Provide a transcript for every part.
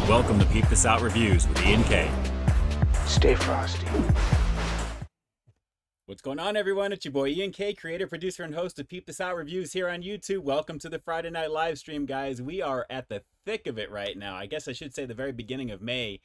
Welcome to Peep This Out Reviews with Ian K. Stay frosty. What's going on, everyone? It's your boy Ian K, creator, producer, and host of Peep This Out Reviews here on YouTube. Welcome to the Friday night live stream, guys. We are at the thick of it right now. I guess I should say the very beginning of May.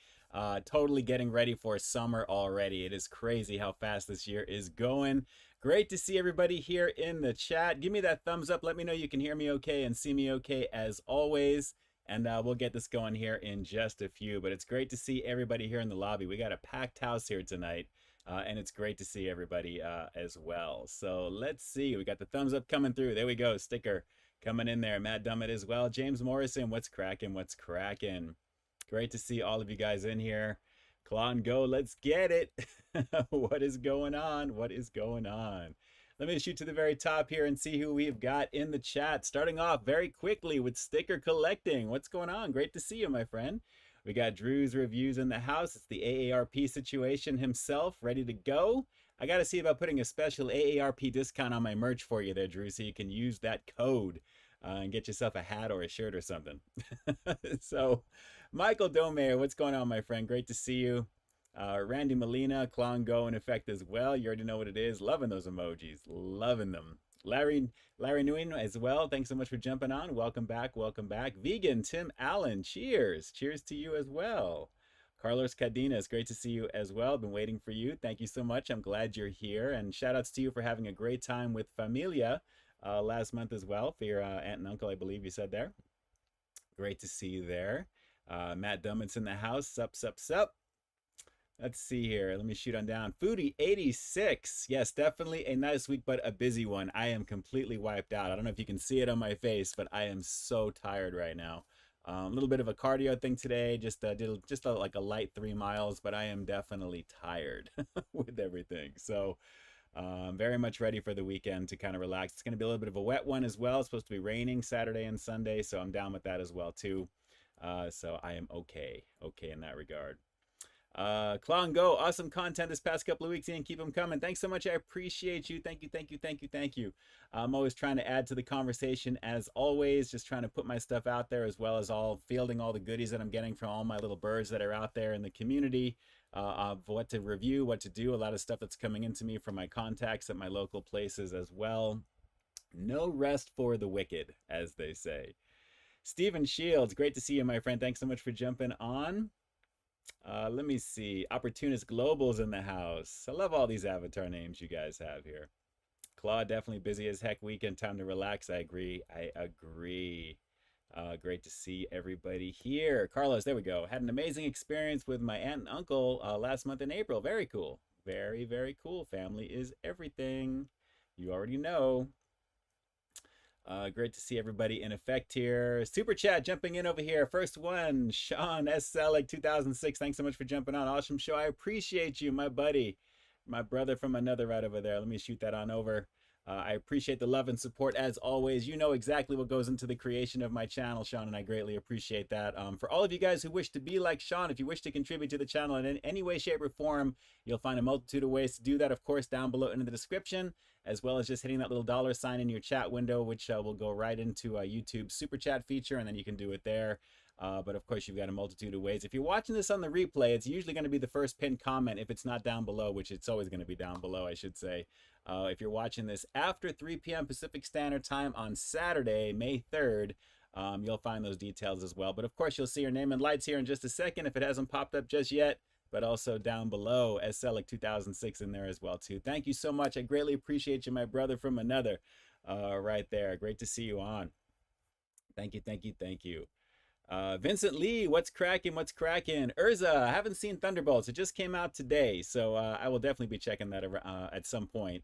Totally getting ready for summer already. It is crazy how fast this year is going. Great to see everybody here in the chat. Give me that thumbs up. Let me know you can hear me okay and see me okay as always. And we'll get this going here in just a few. But it's great to see everybody here in the lobby. We got a packed house here tonight. And it's great to see everybody as well. So let's see. We got the thumbs up coming through. There we go. Sticker coming in there. Matt Dummett as well. James Morrison, what's cracking? What's cracking? Great to see all of you guys in here. Claw and go. Let's get it. What is going on? What is going on? Let me shoot to the very top here and see who we've got in the chat. Starting off very quickly with sticker collecting. What's going on? Great to see you, my friend. We got Drew's reviews in the house. It's the AARP situation himself, ready to go. I got to see about putting a special AARP discount on my merch for you there, Drew, so you can use that code and get yourself a hat or a shirt or something. So, Michael Domayer, what's going on, my friend? Great to see you. Randy Molina, Clown Go in effect as well. You already know what it is. Loving those emojis. Loving them. Larry Nguyen as well. Thanks so much for jumping on. Welcome back. Welcome back. Vegan Tim Allen. Cheers. Cheers to you as well. Carlos Cadenas. Great to see you as well. Been waiting for you. Thank you so much. I'm glad you're here. And shout outs to you for having a great time with Familia last month as well. For your aunt and uncle, I believe you said there. Great to see you there. Matt Dummett's in the house. Sup, sup, sup. Let's see here. Let me shoot on down. Foodie 86. Yes, definitely a nice week, but a busy one. I am completely wiped out. I don't know if you can see it on my face, but I am so tired right now. A little bit of a cardio thing today. Just did like a light 3 miles, but I am definitely tired with everything. So very much ready for the weekend to kind of relax. It's going to be a little bit of a wet one as well. It's supposed to be raining Saturday and Sunday, so I'm down with that as well too. So I am okay in that regard. Claw and Go, awesome content this past couple of weeks, and keep them coming. Thanks so much. I appreciate you. Thank you. I'm always trying to add to the conversation as always, just trying to put my stuff out there as well as fielding all the goodies that I'm getting from all my little birds that are out there in the community of what to review, what to do, a lot of stuff that's coming into me from my contacts at my local places as well. No rest for the wicked, as they say. Stephen Shields, great to see you, my friend. Thanks so much for jumping on. Let me see. Opportunist Global's in the house. I love all these avatar names you guys have here. Claude, definitely busy as heck. Weekend time to relax. I agree. Great to see everybody here. Carlos, there we go. Had an amazing experience with my aunt and uncle last month in April. Very cool. Very, very cool. Family is everything. You already know. Great to see everybody in effect here. Super chat jumping in over here. First one, Sean S. Celik 2006. Thanks so much for jumping on. Awesome show. I appreciate you, my buddy. My brother from another right over there. Let me shoot that on over. I appreciate the love and support as always. You know exactly what goes into the creation of my channel, Sean, and I greatly appreciate that. For all of you guys who wish to be like Sean, if you wish to contribute to the channel in any way, shape, or form, you'll find a multitude of ways to do that, of course, down below in the description, as well as just hitting that little dollar sign in your chat window, which will go right into YouTube super chat feature, and then you can do it there. But of course, you've got a multitude of ways. If you're watching this on the replay, it's usually going to be the first pinned comment if it's not down below, which it's always going to be down below, I should say. If you're watching this after 3 p.m. Pacific Standard Time on Saturday, May 3rd, you'll find those details as well. But of course, you'll see your name and lights here in just a second if it hasn't popped up just yet, but also down below as Celik 2006 in there as well too. Thank you so much. I greatly appreciate you, my brother from another, right there. Great to see you on. Thank you. Vincent Lee, what's cracking? Urza, I haven't seen Thunderbolts. It just came out today, so I will definitely be checking that at some point.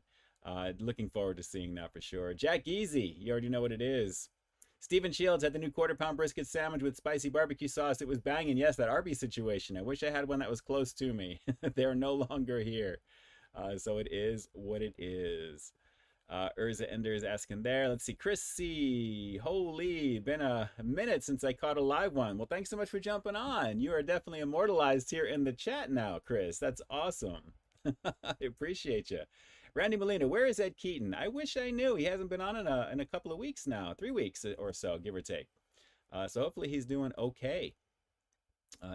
Looking forward to seeing that for sure. Jack Easy, you already know what it is. Stephen Shields had the new quarter-pound brisket sandwich with spicy barbecue sauce. It was banging. Yes, that Arby's situation. I wish I had one that was close to me. They're no longer here. So it is what it is. Urza Ender is asking there. Let's see. Chris C. Holy, been a minute since I caught a live one. Well, thanks so much for jumping on. You are definitely immortalized here in the chat now, Chris. That's awesome. I appreciate you. Randy Molina, where is Ed Keaton? I wish I knew. He hasn't been on in a couple of weeks now. 3 weeks or so, give or take. So hopefully he's doing okay.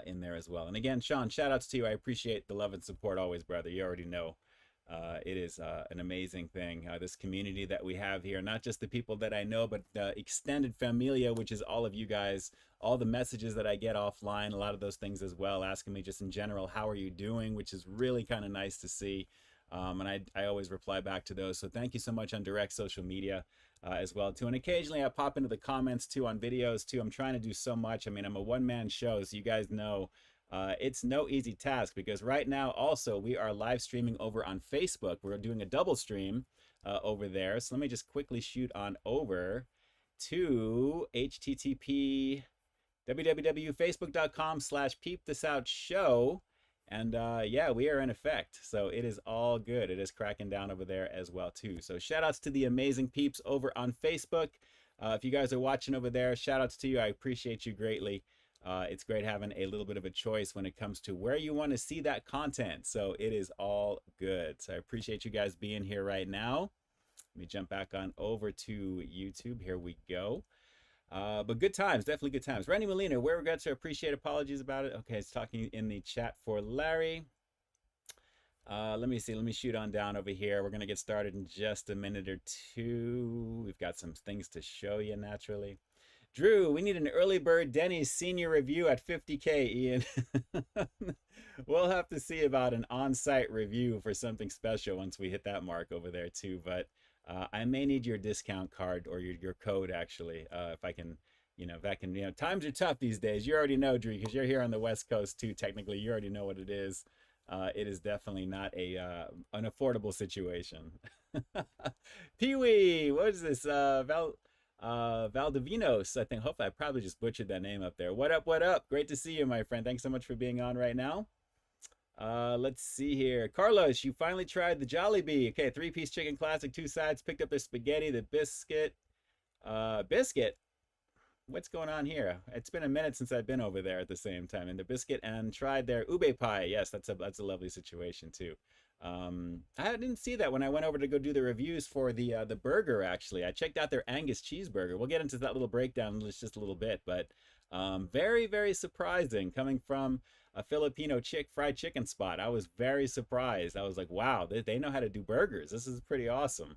in there as well. And again, Sean, shout outs to you. I appreciate the love and support always, brother. You already know. It is an amazing thing, this community that we have here, not just the people that I know, but the extended familia, which is all of you guys, all the messages that I get offline, a lot of those things as well, asking me just in general, how are you doing, which is really kind of nice to see. And I always reply back to those. So thank you so much on direct social media as well too. And occasionally I pop into the comments too on videos too. I'm trying to do so much. I mean, I'm a one-man show, so you guys know it's no easy task, because right now also we are live streaming over on Facebook. We're doing a double stream over there. So let me just quickly shoot on over to http www.facebook.com/peepthisoutshow. And yeah, we are in effect. So it is all good. It is cracking down over there as well too. So shout outs to the amazing peeps over on Facebook. If you guys are watching over there, shout outs to you. I appreciate you greatly. It's great having a little bit of a choice when it comes to where you want to see that content. So it is all good. So I appreciate you guys being here right now. Let me jump back on over to YouTube. Here we go. But good times, definitely good times. Randy Molina, where we got to appreciate, apologies about it. Okay, it's talking in the chat for Larry. Let me see, let me shoot on down over here. We're going to get started in just a minute or two. We've got some things to show you naturally. Drew, we need an early bird Denny's senior review at 50K, Ian. We'll have to see about an on-site review for something special once we hit that mark over there too. But I may need your discount card or your code actually, if I can, times are tough these days. You already know, Drew, because you're here on the West Coast too. Technically, you already know what it is. It is definitely not an affordable situation. Pee-wee, what is this? Valdivinos, I think. Hopefully I probably just butchered that name up there. What up, what up? Great to see you, my friend. Thanks so much for being on right now. Let's see here. Carlos, you finally tried the Jollibee. Okay, 3-piece chicken classic, 2 sides. Picked up the spaghetti, the biscuit. Biscuit? What's going on here? It's been a minute since I've been over there at the same time. And the biscuit, and tried their ube pie. Yes, that's a lovely situation too. I didn't see that when I went over to go do the reviews for the burger, actually. I checked out their Angus cheeseburger. We'll get into that little breakdown in just a little bit, but very, very surprising coming from a Filipino fried chicken spot. I was very surprised. I was like, wow, they know how to do burgers. This is pretty awesome.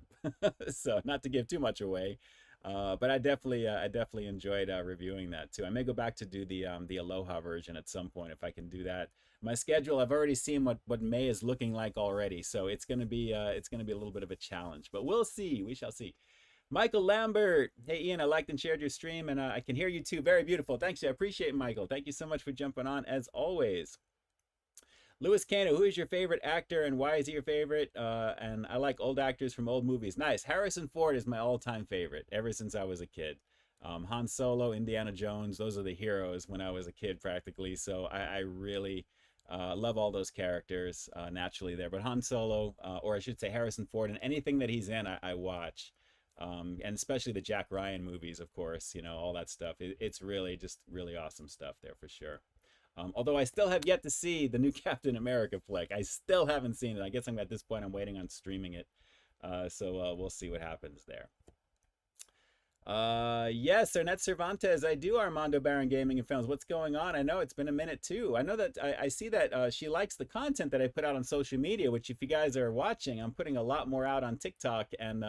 So not to give too much away, but I definitely enjoyed reviewing that too. I may go back to do the Aloha version at some point if I can do that. My schedule, I've already seen what May is looking like already, so it's gonna be a little bit of a challenge, but we'll see. We shall see. Michael Lambert, hey Ian, I liked and shared your stream, and I can hear you too. Very beautiful. Thanks, I appreciate it, Michael. Thank you so much for jumping on as always. Louis Cano, who is your favorite actor and why is he your favorite? And I like old actors from old movies. Nice. Harrison Ford is my all-time favorite ever since I was a kid. Han Solo, Indiana Jones, those are the heroes when I was a kid practically. So I really love all those characters naturally there. But Han Solo, or I should say Harrison Ford, and anything that he's in, I watch. And especially the Jack Ryan movies, of course, all that stuff. It's really just really awesome stuff there for sure. Although I still have yet to see the new Captain America flick. I still haven't seen it. I guess at this point I'm waiting on streaming it. So we'll see what happens there. Yes, Ernest Cervantes, I do Armando Barron Gaming and Films. What's going on? I know it's been a minute too. I know that I see that she likes the content that I put out on social media, which if you guys are watching, I'm putting a lot more out on TikTok and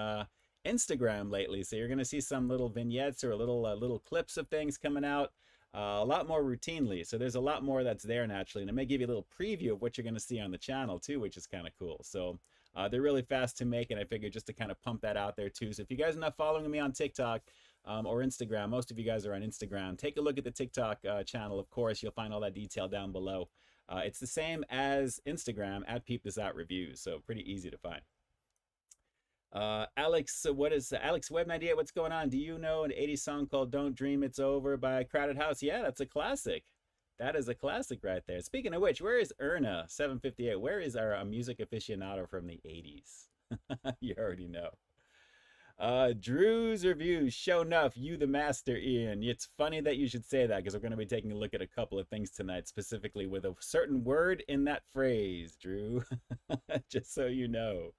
Instagram lately. So you're going to see some little vignettes or little clips of things coming out a lot more routinely. So there's a lot more that's there naturally. And it may give you a little preview of what you're going to see on the channel too, which is kind of cool. So they're really fast to make, and I figured just to kind of pump that out there too. So if you guys are not following me on TikTok or Instagram, most of you guys are on Instagram, take a look at the TikTok channel. Of course, you'll find all that detail down below. It's the same as Instagram at Peep This Out Reviews, so pretty easy to find. Alex, what is Alex Web 98? What's going on? Do you know an 80s song called Don't Dream It's Over by Crowded House? Yeah, that's a classic. That is a classic right there. Speaking of which, where is Erna 758? Where is our music aficionado from the 80s? You already know. Drew's reviews, show enough, you the master, Ian. It's funny that you should say that because we're going to be taking a look at a couple of things tonight, specifically with a certain word in that phrase, Drew. Just so you know.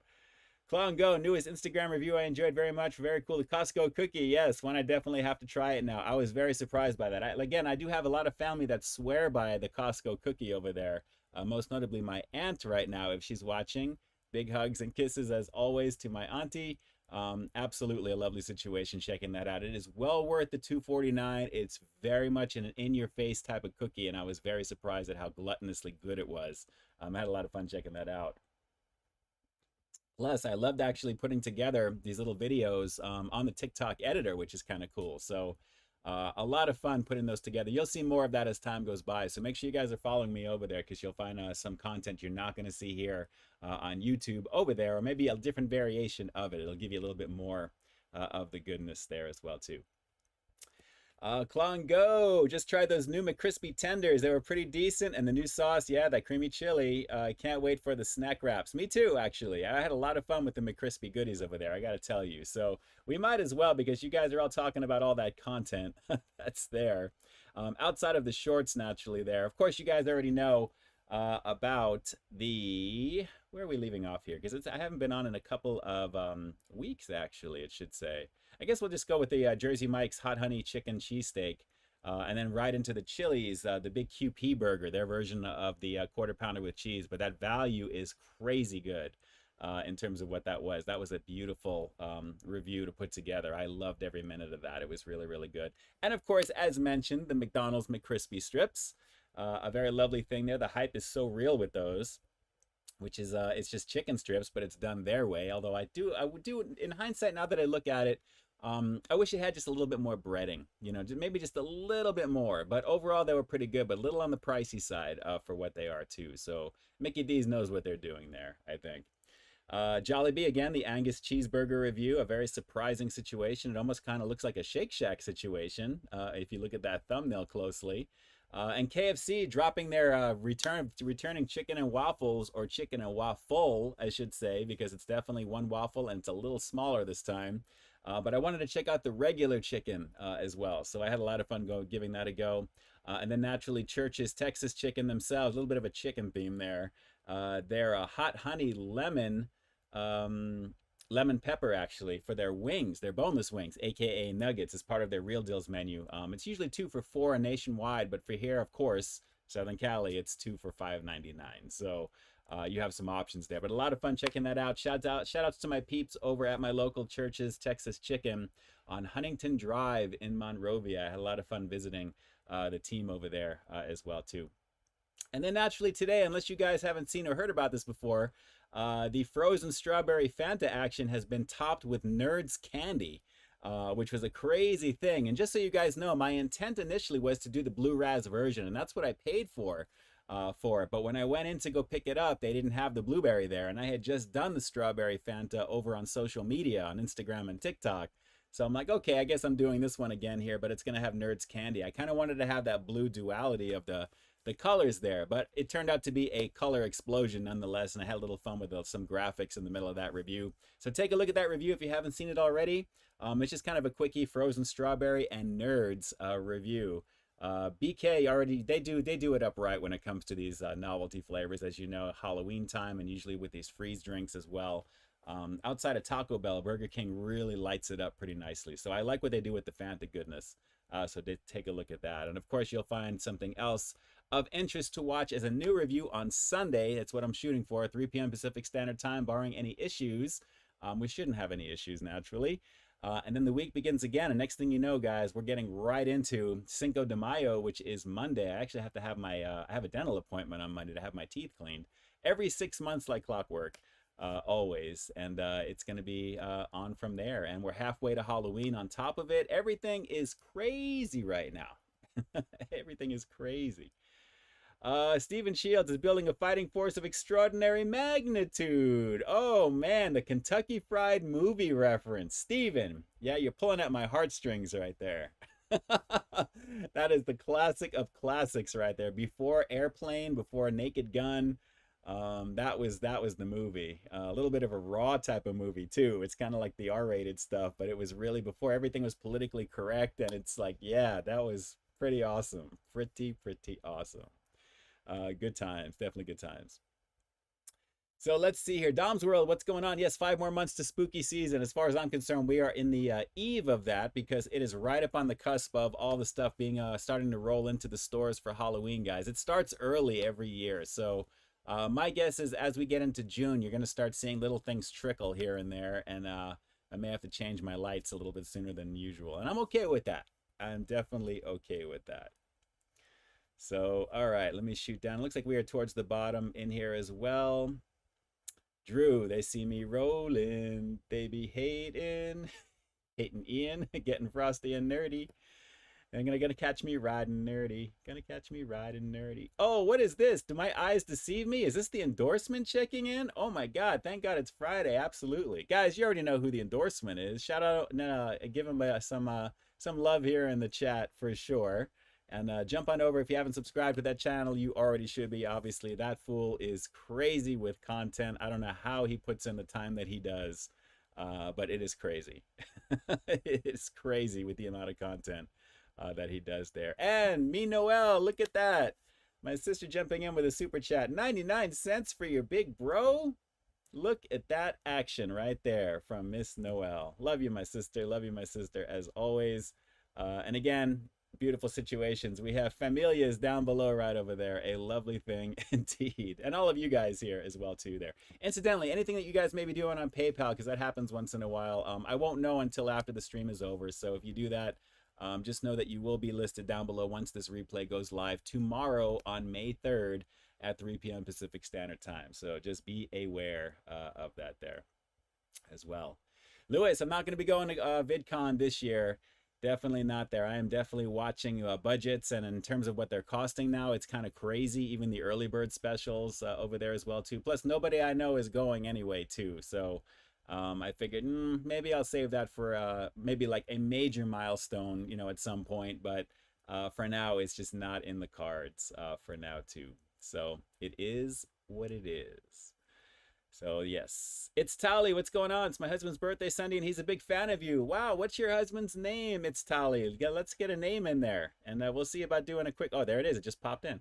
Clown Go, newest Instagram review I enjoyed very much. Very cool. The Costco cookie. Yes, one I definitely have to try it now. I was very surprised by that. Again, I do have a lot of family that swear by the Costco cookie over there. Most notably my aunt right now, if she's watching. Big hugs and kisses as always to my auntie. Absolutely a lovely situation checking that out. It is well worth the $2.49. It's very much an in-your-face type of cookie, and I was very surprised at how gluttonously good it was. I had a lot of fun checking that out. Plus, I loved actually putting together these little videos on the TikTok editor, which is kind of cool. So a lot of fun putting those together. You'll see more of that as time goes by. So make sure you guys are following me over there because you'll find some content you're not going to see here on YouTube over there, or maybe a different variation of it. It'll give you a little bit more of the goodness there as well, too. Klon Go, just tried those new McCrispy tenders. They were pretty decent, and the new sauce, yeah, that creamy chili. I can't wait for the snack wraps. Me too, actually. I had a lot of fun with the McCrispy goodies over there, I gotta tell you. So we might as well, because you guys are all talking about all that content that's there. Outside of the shorts, naturally, there. Of course, you guys already know about the... Where are we leaving off here? Because I haven't been on in a couple of weeks, actually, it should say. I guess we'll just go with the Jersey Mike's Hot Honey Chicken Cheesesteak, and then right into the Chili's, the Big QP Burger, their version of the Quarter Pounder with cheese. But that value is crazy good in terms of what that was. That was a beautiful review to put together. I loved every minute of that. It was really, really good. And of course, as mentioned, the McDonald's McCrispy strips, a very lovely thing there. The hype is so real with those, which is it's just chicken strips, but it's done their way. Although I would do in hindsight, now that I look at it, I wish it had just a little bit more breading, you know, maybe just a little bit more. But overall, they were pretty good, but a little on the pricey side for what they are too. So Mickey D's knows what they're doing there, I think. Jollibee, again, the Angus cheeseburger review, a very surprising situation. It almost kind of looks like a Shake Shack situation if you look at that thumbnail closely. And KFC dropping their returning chicken and waffles, or chicken and waffle, I should say, because it's definitely one waffle and it's a little smaller this time. But I wanted to check out the regular chicken as well. So I had a lot of fun giving that a go. And then naturally, Church's Texas chicken themselves, a little bit of a chicken theme there. Their hot honey lemon pepper, actually, for their wings, their boneless wings, aka nuggets, as part of their Real Deals menu. It's usually 2 for $4 nationwide, but for here, of course, Southern Cali, it's 2 for $5.99. So you have some options there, but a lot of fun checking that out. Shout outs to my peeps over at my local Church's Texas Chicken on Huntington Drive in Monrovia. I had a lot of fun visiting the team over there as well too. And then naturally today, unless you guys haven't seen or heard about this before, the frozen strawberry Fanta action has been topped with Nerds candy, which was a crazy thing. And just so you guys know, my intent initially was to do the Blue Raz version, and that's what I paid for it. But when I went in to go pick it up, they didn't have the blueberry there, and I had just done the strawberry Fanta over on social media, on Instagram and TikTok. So I'm like, okay, I guess I'm doing this one again here, but it's gonna have Nerds candy. I kind of wanted to have that blue duality of the colors there, but it turned out to be a color explosion nonetheless, and I had a little fun with some graphics in the middle of that review. So take a look at that review if you haven't seen it already. It's just kind of a quickie frozen strawberry and Nerds review. BK already, they do it up right when it comes to these novelty flavors, as you know, Halloween time, and usually with these freeze drinks as well. Outside of Taco Bell, Burger King really lights it up pretty nicely. So I like what they do with the Fanta goodness. So take a look at that. And of course, you'll find something else of interest to watch as a new review on Sunday. That's what I'm shooting for, 3 p.m. Pacific Standard Time, barring any issues. We shouldn't have any issues, naturally. And then the week begins again, and next thing you know, guys, we're getting right into Cinco de Mayo, which is Monday. I actually have to have my, I have a dental appointment on Monday to have my teeth cleaned. Every 6 months like clockwork, always. And it's going to be on from there. And we're halfway to Halloween on top of it. Everything is crazy right now. Everything is crazy. Stephen Shields is building a fighting force of extraordinary magnitude. Oh man, the Kentucky Fried Movie reference. Stephen, yeah, you're pulling at my heartstrings right there. That is the classic of classics right there. Before Airplane, before Naked Gun, that was the movie. A little bit of a raw type of movie too. It's kind of like the R-rated stuff, but it was really before everything was politically correct, and it's like, yeah, that was pretty awesome. Pretty awesome. Good times, definitely good times. So let's see here. Dom's World, what's going on? Yes, 5 more months to spooky season. As far as I'm concerned, we are in the eve of that because it is right up on the cusp of all the stuff being starting to roll into the stores for Halloween, guys. It starts early every year. So my guess is as we get into June, you're going to start seeing little things trickle here and there. And I may have to change my lights a little bit sooner than usual. And I'm okay with that. I'm definitely okay with that. So, all right, let me shoot down. It looks like we are towards the bottom in here as well. Drew, they see me rolling. They be hating. Hating Ian, getting frosty and nerdy. And gonna catch me riding nerdy. Gonna catch me riding nerdy. Oh, what is this? Do my eyes deceive me? Is this the endorsement checking in? Oh my God, thank God it's Friday. Absolutely. Guys, you already know who the endorsement is. Shout out, give him some love here in the chat for sure. And jump on over if you haven't subscribed to that channel. You already should be. Obviously, that fool is crazy with content. I don't know how he puts in the time that he does, but it is crazy. It is crazy with the amount of content that he does there. And me Noel, look at that. My sister jumping in with a super chat. 99 cents for your big bro. Look at that action right there from Miss Noel. Love you, my sister. Love you, my sister, as always. And again, beautiful situations. We have familias down below right over there. A lovely thing indeed. And all of you guys here as well too there. Incidentally, anything that you guys may be doing on PayPal, because that happens once in a while, I won't know until after the stream is over. So if you do that, just know that you will be listed down below once this replay goes live tomorrow on May 3rd at 3 p.m. Pacific Standard Time. So just be aware of that there as well. Lewis, I'm not going to be going to VidCon this year. Definitely not there. I am definitely watching budgets, and in terms of what they're costing now, it's kind of crazy. Even the early bird specials over there as well too. Plus, nobody I know is going anyway too. So I figured maybe I'll save that for maybe like a major milestone, you know, at some point. But for now, it's just not in the cards for now too. So it is what it is. So yes, it's Tali. What's going on? It's my husband's birthday Sunday, and he's a big fan of you. Wow, what's your husband's name? It's Tali. Let's get a name in there, and we'll see about doing a quick. Oh, there it is. It just popped in.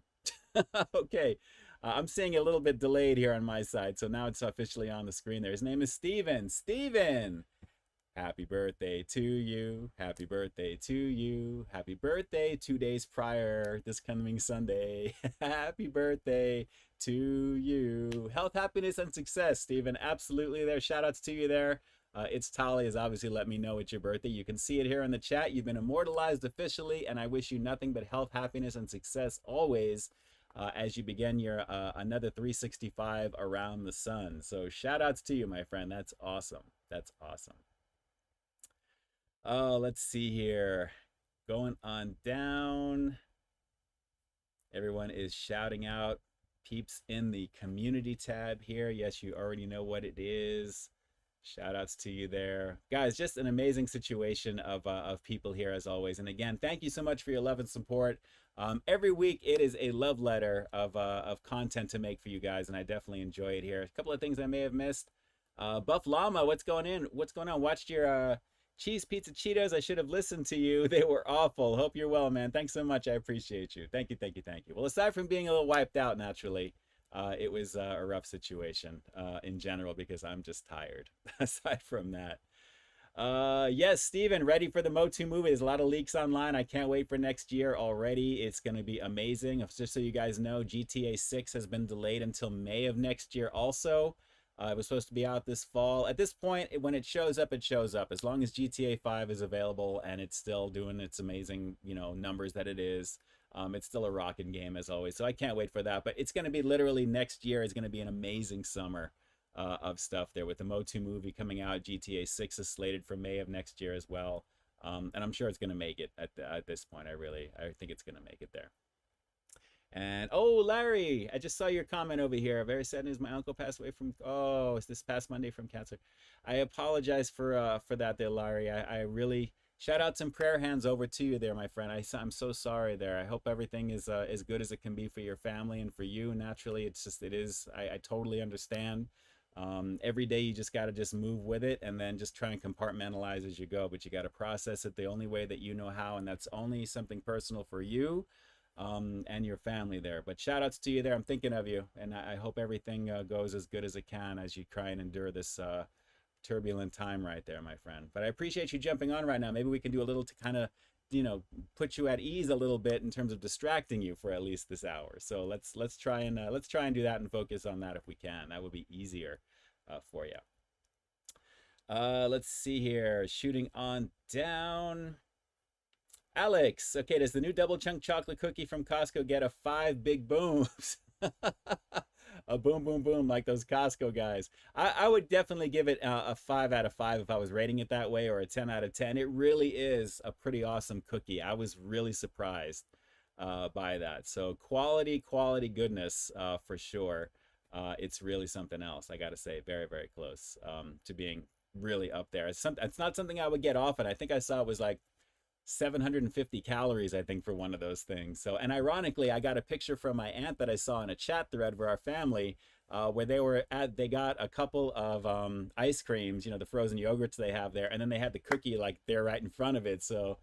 Okay, I'm seeing a little bit delayed here on my side, so now it's officially on the screen. There. His name is Steven. Steven. Happy birthday to you. Happy birthday to you. Happy birthday 2 days prior this coming Sunday. Happy birthday to you. Health, happiness, and success, Stephen. Absolutely there. Shout outs to you there. It's Tali has obviously let me know it's your birthday. You can see it here in the chat. You've been immortalized officially, and I wish you nothing but health, happiness, and success always as you begin your another 365 around the sun. So shout outs to you, my friend. That's awesome. That's awesome. Oh, let's see here. Going on down. Everyone is shouting out Peeps in the community tab here. Yes, you already know what it is. Shout outs to you there. Guys, just an amazing situation of people here as always. And again, thank you so much for your love and support. Every week it is a love letter of content to make for you guys, and I definitely enjoy it here. A couple of things I may have missed. Buff Llama, what's going on? Watched your Cheese Pizza Cheetos. I should have listened to you. They were awful. Hope you're well, man. Thanks so much. I appreciate you. Thank you, thank you, thank you. Well, aside from being a little wiped out naturally, it was a rough situation in general because I'm just tired. Aside from that. Yes, Steven, ready for the Motu movie. There's a lot of leaks online. I can't wait for next year already. It's going to be amazing. Just so you guys know, GTA 6 has been delayed until May of next year also. It was supposed to be out this fall. At this point, when it shows up, it shows up. As long as GTA 5 is available and it's still doing its amazing, you know, numbers that it is, it's still a rocking game as always. So I can't wait for that. But it's going to be literally next year is going to be an amazing summer of stuff there with the Motu movie coming out. GTA 6 is slated for May of next year as well. And I'm sure it's going to make it at this point. I think it's going to make it there. And oh, Larry, I just saw your comment over here. Very sad news, my uncle passed away from it's this past Monday from cancer. I apologize for that there, Larry. I really shout out some prayer hands over to you there, my friend. I'm so sorry there. I hope everything is as good as it can be for your family and for you. Naturally, I totally understand. Every day you just got to just move with it and then just try and compartmentalize as you go, but you got to process it the only way that you know how, and that's only something personal for you. and your family there. But shout outs to you there. I'm thinking of you, and I hope everything goes as good as it can as you try and endure this turbulent time right there, my friend. But I appreciate you jumping on right now. Maybe we can do a little to kind of, put you at ease a little bit in terms of distracting you for at least this hour. So let's try and do that and focus on that if we can. That would be easier for you. Let's see here. Shooting on down. Alex, okay, does the new double chunk chocolate cookie from Costco get a 5 big booms? A boom, boom, boom, like those Costco guys. I would definitely give it a 5 out of 5 if I was rating it that way, or a 10 out of 10. It really is a pretty awesome cookie. I was really surprised by that. So quality goodness for sure. It's really something else. I got to say, very, very close to being really up there. It's not something I would get often. I think I saw it was like 750 calories, I think, for one of those things. So, and ironically, I got a picture from my aunt that I saw in a chat thread for our family, where they got a couple of ice creams, the frozen yogurts they have there, and then they had the cookie like there right in front of it. So,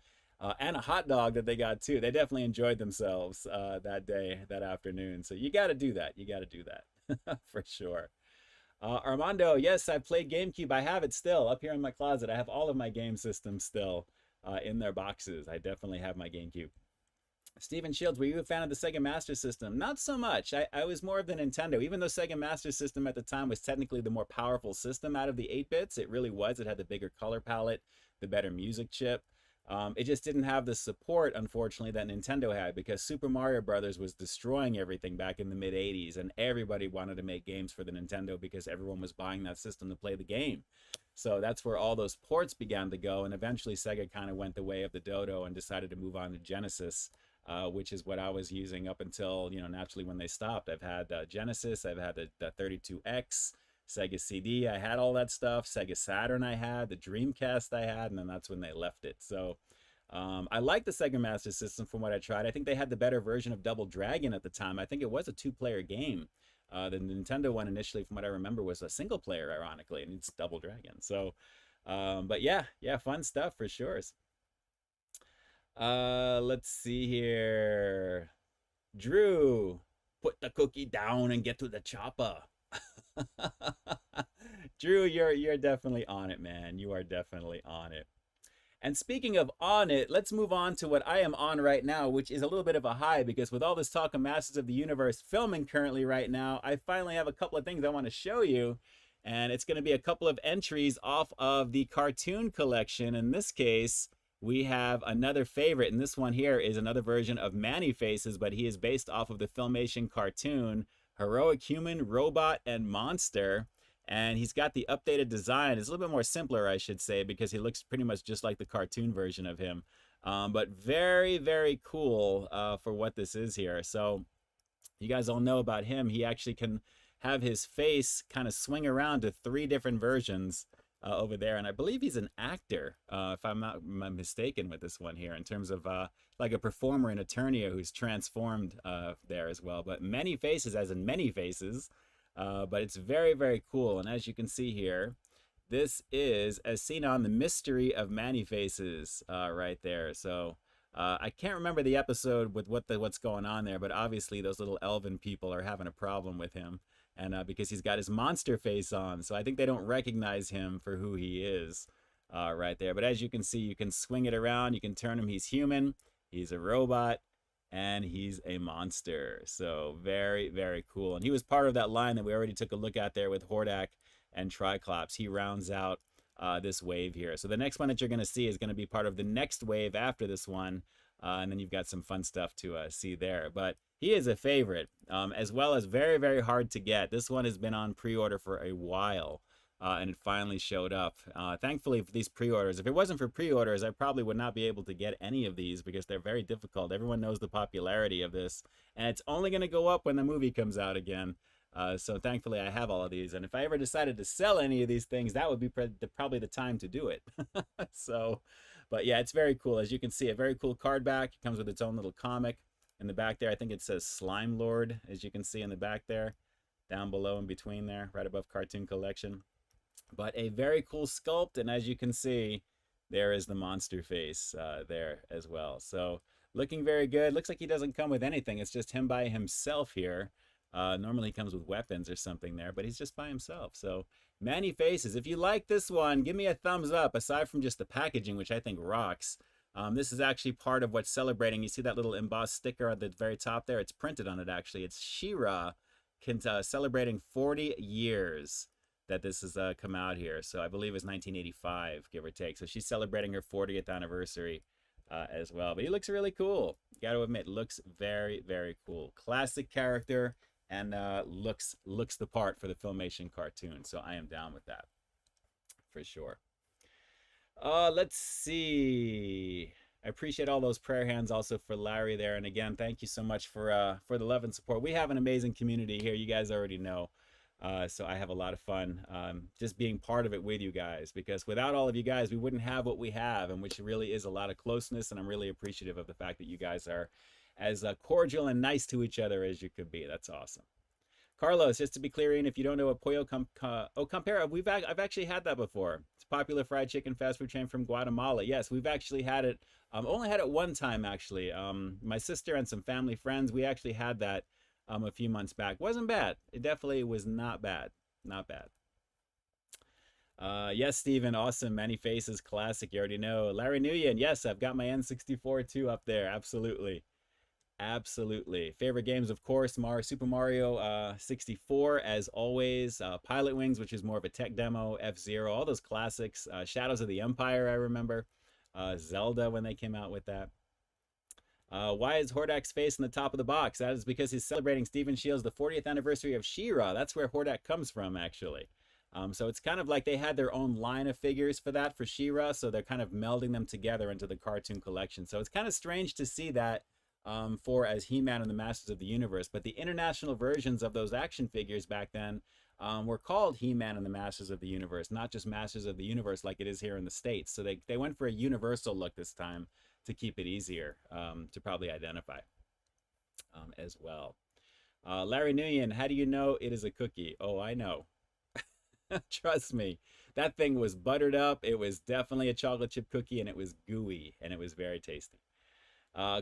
and a hot dog that they got too. They definitely enjoyed themselves that afternoon. So you got to do that. You got to do that for sure. Armando, yes, I played GameCube. I have it still up here in my closet. I have all of my game systems still in their boxes. I definitely have my GameCube. Stephen Shields, were you a fan of the Sega Master System? Not so much. I was more of the Nintendo. Even though Sega Master System at the time was technically the more powerful system out of the 8-bits, it really was. It had the bigger color palette, the better music chip. It just didn't have the support, unfortunately, that Nintendo had, because Super Mario Brothers was destroying everything back in the mid-80s, and everybody wanted to make games for the Nintendo because everyone was buying that system to play the game. So that's where all those ports began to go, and eventually Sega kind of went the way of the dodo and decided to move on to Genesis, which is what I was using up until, naturally when they stopped. I've had Genesis, I've had the 32X, Sega CD, I had all that stuff, Sega Saturn I had, the Dreamcast I had, and then that's when they left it. So I like the Sega Master System from what I tried. I think they had the better version of Double Dragon at the time. I think it was a 2-player game. The Nintendo one initially, from what I remember, was a single player, ironically, and it's Double Dragon. So, but yeah, fun stuff for sure. Let's see here. Drew, put the cookie down and get to the chopper. Drew, you're definitely on it, man. You are definitely on it. And speaking of on it, let's move on to what I am on right now, which is a little bit of a high, because with all this talk of Masters of the Universe filming currently right now, I finally have a couple of things I want to show you. And it's going to be a couple of entries off of the cartoon collection. In this case, we have another favorite, and this one here is another version of Manny Faces, but he is based off of the Filmation cartoon Heroic Human, Robot, and Monster. And he's got the updated design. It's a little bit more simpler, I should say, because he looks pretty much just like the cartoon version of him. But very, very cool for what this is here. So you guys all know about him. He actually can have his face kind of swing around to 3 different versions over there. And I believe he's an actor, if I'm not mistaken with this one here, in terms of like a performer in Eternia who's transformed there as well. But many faces, as in many faces. But it's very, very cool. And as you can see here, this is as seen on The Mystery of Manny Faces right there. So I can't remember the episode with what's going on there, but obviously those little elven people are having a problem with him, and because he's got his monster face on. So I think they don't recognize him for who he is right there. But as you can see, you can swing it around. You can turn him. He's human. He's a robot. And he's a monster. So very, very cool. And he was part of that line that we already took a look at there with Hordak and Triclops. He rounds out this wave here. So the next one that you're going to see is going to be part of the next wave after this one. And then you've got some fun stuff to see there. But he is a favorite, as well as very, very hard to get. This one has been on pre-order for a while. And it finally showed up. Thankfully for these pre-orders. If it wasn't for pre-orders, I probably would not be able to get any of these because they're very difficult. Everyone knows the popularity of this, and it's only going to go up when the movie comes out again. So thankfully I have all of these, and if I ever decided to sell any of these things, that would be probably the time to do it. So, but yeah, it's very cool. As you can see, a very cool card back. It comes with its own little comic in the back there. I think it says Slime Lord, as you can see in the back there, down below in between there, right above Cartoon Collection. But a very cool sculpt, and as you can see, there is the monster face there as well. So Looking very good. Looks like he doesn't come with anything. It's just him by himself here. Normally he comes with weapons or something there, but he's just by himself. So many faces. If you like this one, give me a thumbs up. Aside from just the packaging, which I think rocks. This is actually part of what's celebrating. You see that little embossed sticker at the very top there? It's printed on it, actually. It's She-Ra celebrating 40 years that this has come out here. So I believe it's 1985, give or take. So she's celebrating her 40th anniversary as well. But he looks really cool. Got to admit, looks very, very cool. Classic character, and looks the part for the Filmation cartoon. So I am down with that for sure. Let's see. I appreciate all those prayer hands also for Larry there. And again, thank you so much for the love and support. We have an amazing community here. You guys already know. So I have a lot of fun just being part of it with you guys, because without all of you guys, we wouldn't have what we have, and which really is a lot of closeness. And I'm really appreciative of the fact that you guys are as cordial and nice to each other as you could be. That's awesome. Carlos, just to be clear, Ian, if you don't know what Pollo Campera, I've actually had that before. It's a popular fried chicken fast food chain from Guatemala. Yes, we've actually had it. Only had it one time, actually. My sister and some family friends, we actually had that a few months back. Wasn't bad. It definitely was not bad. Not bad. Yes, Steven, awesome. Many faces, classic. You already know. Larry Nguyen, yes, I've got my N64 too up there. Absolutely. Absolutely. Favorite games, of course, Super Mario 64, as always. Pilot Wings, which is more of a tech demo. F-Zero, all those classics. Shadows of the Empire, I remember. Zelda, when they came out with that. Why is Hordak's face in the top of the box? That is because he's celebrating Stephen Shields' the 40th anniversary of She-Ra. That's where Hordak comes from, actually. So it's kind of like they had their own line of figures for that, for She-Ra, so they're kind of melding them together into the cartoon collection. So it's kind of strange to see that for as He-Man and the Masters of the Universe. But the international versions of those action figures back then were called He-Man and the Masters of the Universe, not just Masters of the Universe like it is here in the States. So they went for a universal look this time to keep it easier to probably identify as well. Larry Nguyen, how do you know it is a cookie? Oh, I know. Trust me. That thing was buttered up. It was definitely a chocolate chip cookie, and it was gooey, and it was very tasty.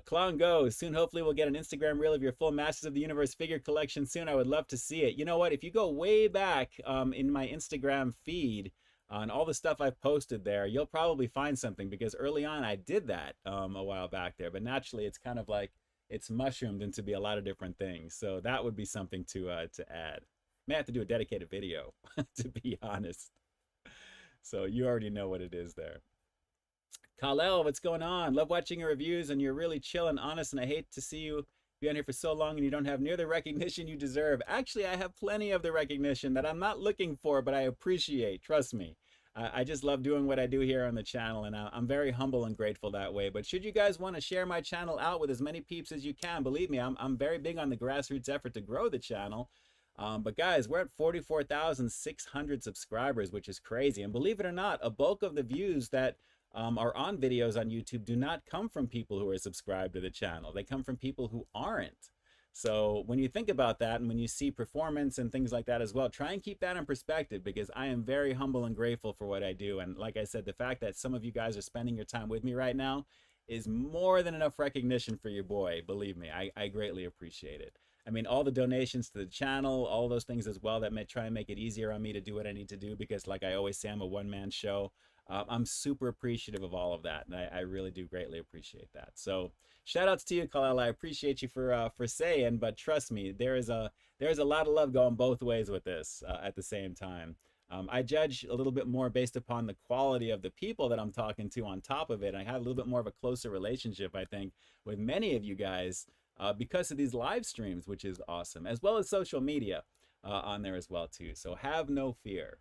Clown Goes, soon hopefully we'll get an Instagram reel of your full Masters of the Universe figure collection soon. I would love to see it. You know what? If you go way back in my Instagram feed on all the stuff I've posted there, you'll probably find something, because early on I did that a while back there. But naturally, it's kind of like it's mushroomed into be a lot of different things. So that would be something to add. May have to do a dedicated video, to be honest. So you already know what it is there. Kal-El, what's going on? Love watching your reviews, and you're really chill and honest, and I hate to see you be on here for so long and you don't have near the recognition you deserve. Actually, I have plenty of the recognition that I'm not looking for, but I appreciate. Trust me. I just love doing what I do here on the channel, and I'm very humble and grateful that way. But should you guys want to share my channel out with as many peeps as you can, believe me, I'm very big on the grassroots effort to grow the channel. But guys, we're at 44,600 subscribers, which is crazy. And believe it or not, a bulk of the views that are on videos on YouTube do not come from people who are subscribed to the channel. They come from people who aren't. So when you think about that, and when you see performance and things like that as well, try and keep that in perspective, because I am very humble and grateful for what I do. And like I said, the fact that some of you guys are spending your time with me right now is more than enough recognition for your boy. Believe me, I greatly appreciate it. I mean, all the donations to the channel, all those things as well that may try and make it easier on me to do what I need to do, because like I always say, I'm a one-man show. I'm super appreciative of all of that, and I really do greatly appreciate that. So shout outs to you, Kal-El. I appreciate you for saying, but trust me, there's a lot of love going both ways with this at the same time. I judge a little bit more based upon the quality of the people that I'm talking to on top of it. I have a little bit more of a closer relationship, I think, with many of you guys because of these live streams, which is awesome, as well as social media on there as well too. So have no fear,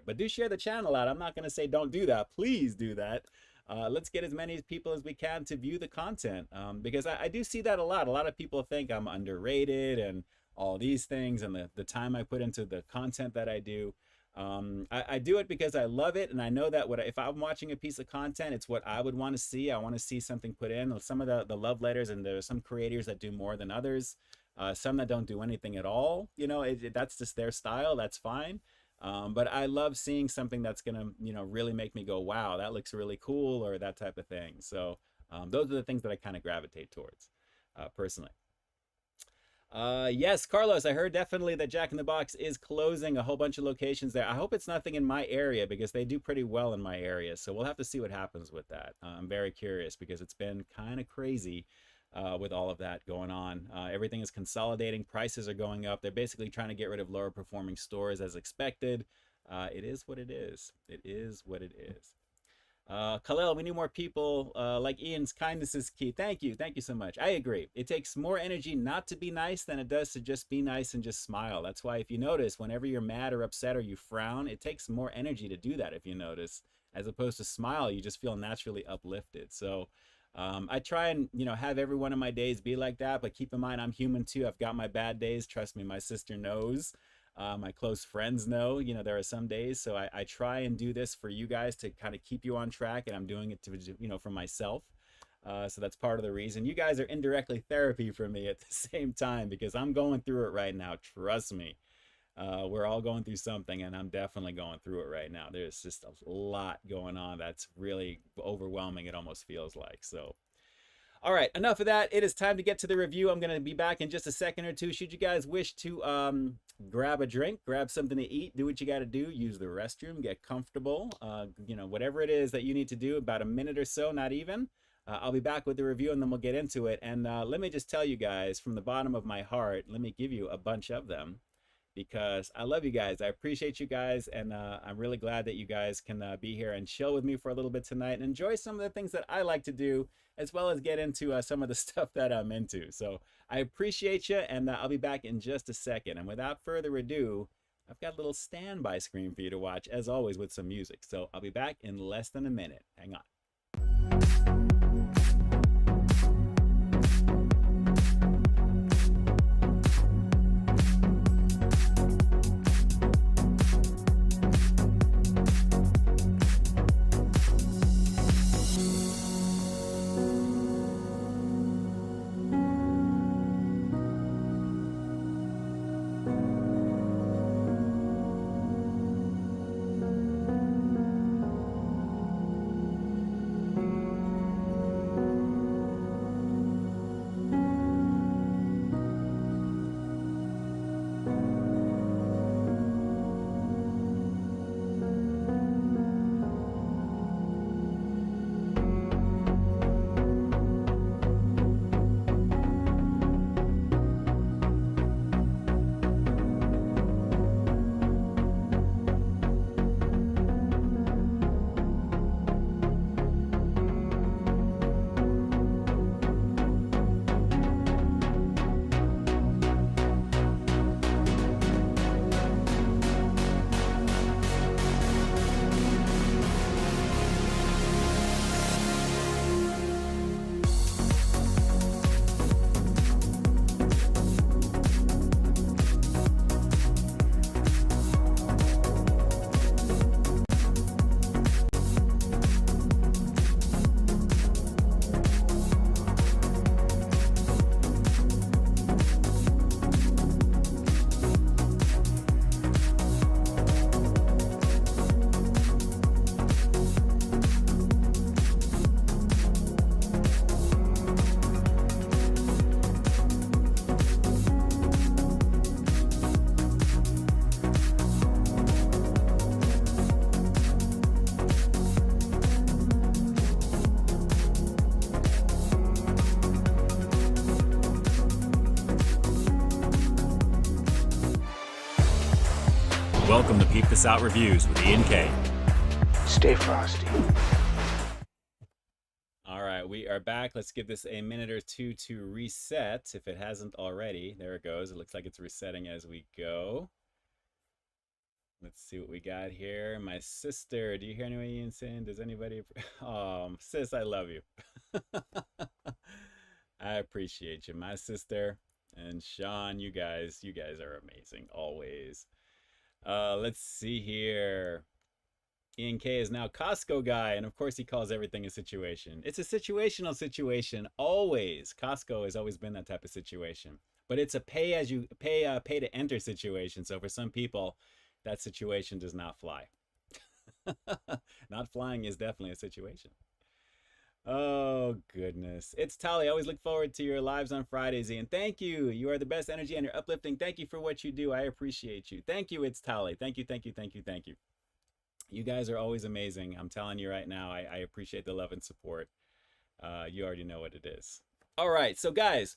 but do share the channel out. I'm not going to say don't do that. Please do that. Let's get as many people as we can to view the content, because I do see that a lot. A lot of people think I'm underrated and all these things, and the time I put into the content that I do. I do it because I love it, and I know that if I'm watching a piece of content, it's what I would want to see. I want to see something put in. Some of the love letters, and there's some creators that do more than others. Some that don't do anything at all. You know, that's just their style. That's fine. But I love seeing something that's gonna, really make me go, wow, that looks really cool, or that type of thing. So Those are the things that I kind of gravitate towards personally. Yes, Carlos, I heard definitely that Jack in the Box is closing a whole bunch of locations there. I hope it's nothing in my area because they do pretty well in my area. So we'll have to see what happens with that. I'm very curious because it's been kind of crazy with all of that going on. Everything is consolidating. Prices are going up. They're basically trying to get rid of lower performing stores as expected. It is what it is. It is what it is. Khalil, we need more people like Ian's kindness is key. Thank you. Thank you so much. I agree. It takes more energy not to be nice than it does to just be nice and just smile. That's why if you notice, whenever you're mad or upset or you frown, it takes more energy to do that if you notice. As opposed to smile, you just feel naturally uplifted. So I try and, have every one of my days be like that. But keep in mind, I'm human too. I've got my bad days. Trust me, my sister knows. My close friends know, there are some days. So I try and do this for you guys to kind of keep you on track. And I'm doing it to, for myself. So that's part of the reason. You guys are indirectly therapy for me at the same time because I'm going through it right now. Trust me. We're all going through something, and I'm definitely going through it right now. There's just a lot going on that's really overwhelming, it almost feels like. So all right, enough of that. It is time to get to the review. I'm going to be back in just a second or two. Should you guys wish to grab a drink, grab something to eat, do what you got to do, use the restroom, get comfortable, whatever it is that you need to do, about a minute or so, not even. I'll be back with the review, and then we'll get into it. And let me just tell you guys from the bottom of my heart, let me give you a bunch of them because I love you guys. I appreciate you guys, and I'm really glad that you guys can be here and chill with me for a little bit tonight and enjoy some of the things that I like to do, as well as get into some of the stuff that I'm into. So I appreciate you, and I'll be back in just a second. And without further ado, I've got a little standby screen for you to watch, as always, with some music. So I'll be back in less than a minute. Hang on. Welcome to Peep This Out Reviews with Ian K. Stay frosty. All right, we are back. Let's give this a minute or two to reset if it hasn't already. There it goes. It looks like it's resetting as we go. Let's see what we got here. My sister, do you hear anyone Ian saying? Does anybody? Oh, sis, I love you. I appreciate you. My sister and Sean, you guys are amazing, always. Let's see here. Ian K is now Costco guy, and of course he calls everything a situation. It's a situational situation, always. Costco has always been that type of situation. But it's a pay to enter situation. So for some people, that situation does not fly. Not flying is definitely a situation. Oh, goodness. It's Tali. I always look forward to your lives on Fridays, Ian. Thank you. You are the best energy and you're uplifting. Thank you for what you do. I appreciate you. Thank you, It's Tali. Thank you, thank you, thank you, thank you. You guys are always amazing. I'm telling you right now, I appreciate the love and support. You already know what it is. All right, so guys,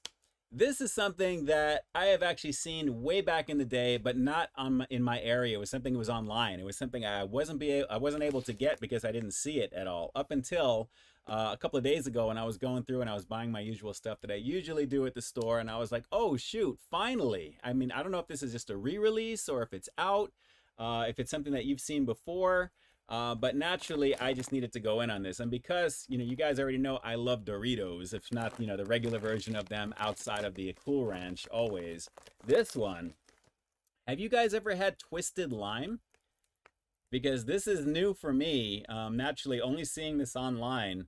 this is something that I have actually seen way back in the day, but not in my area. It was something that was online. It was something I wasn't able to get because I didn't see it at all up until a couple of days ago when I was going through and I was buying my usual stuff that I usually do at the store, and I was like, oh shoot, finally! I mean, I don't know if this is just a re-release or if it's out, if it's something that you've seen before. But naturally, I just needed to go in on this. And because, you guys already know I love Doritos, if not, the regular version of them outside of the Cool Ranch, always. This one, have you guys ever had Twisted Lime? Because this is new for me, naturally, only seeing this online.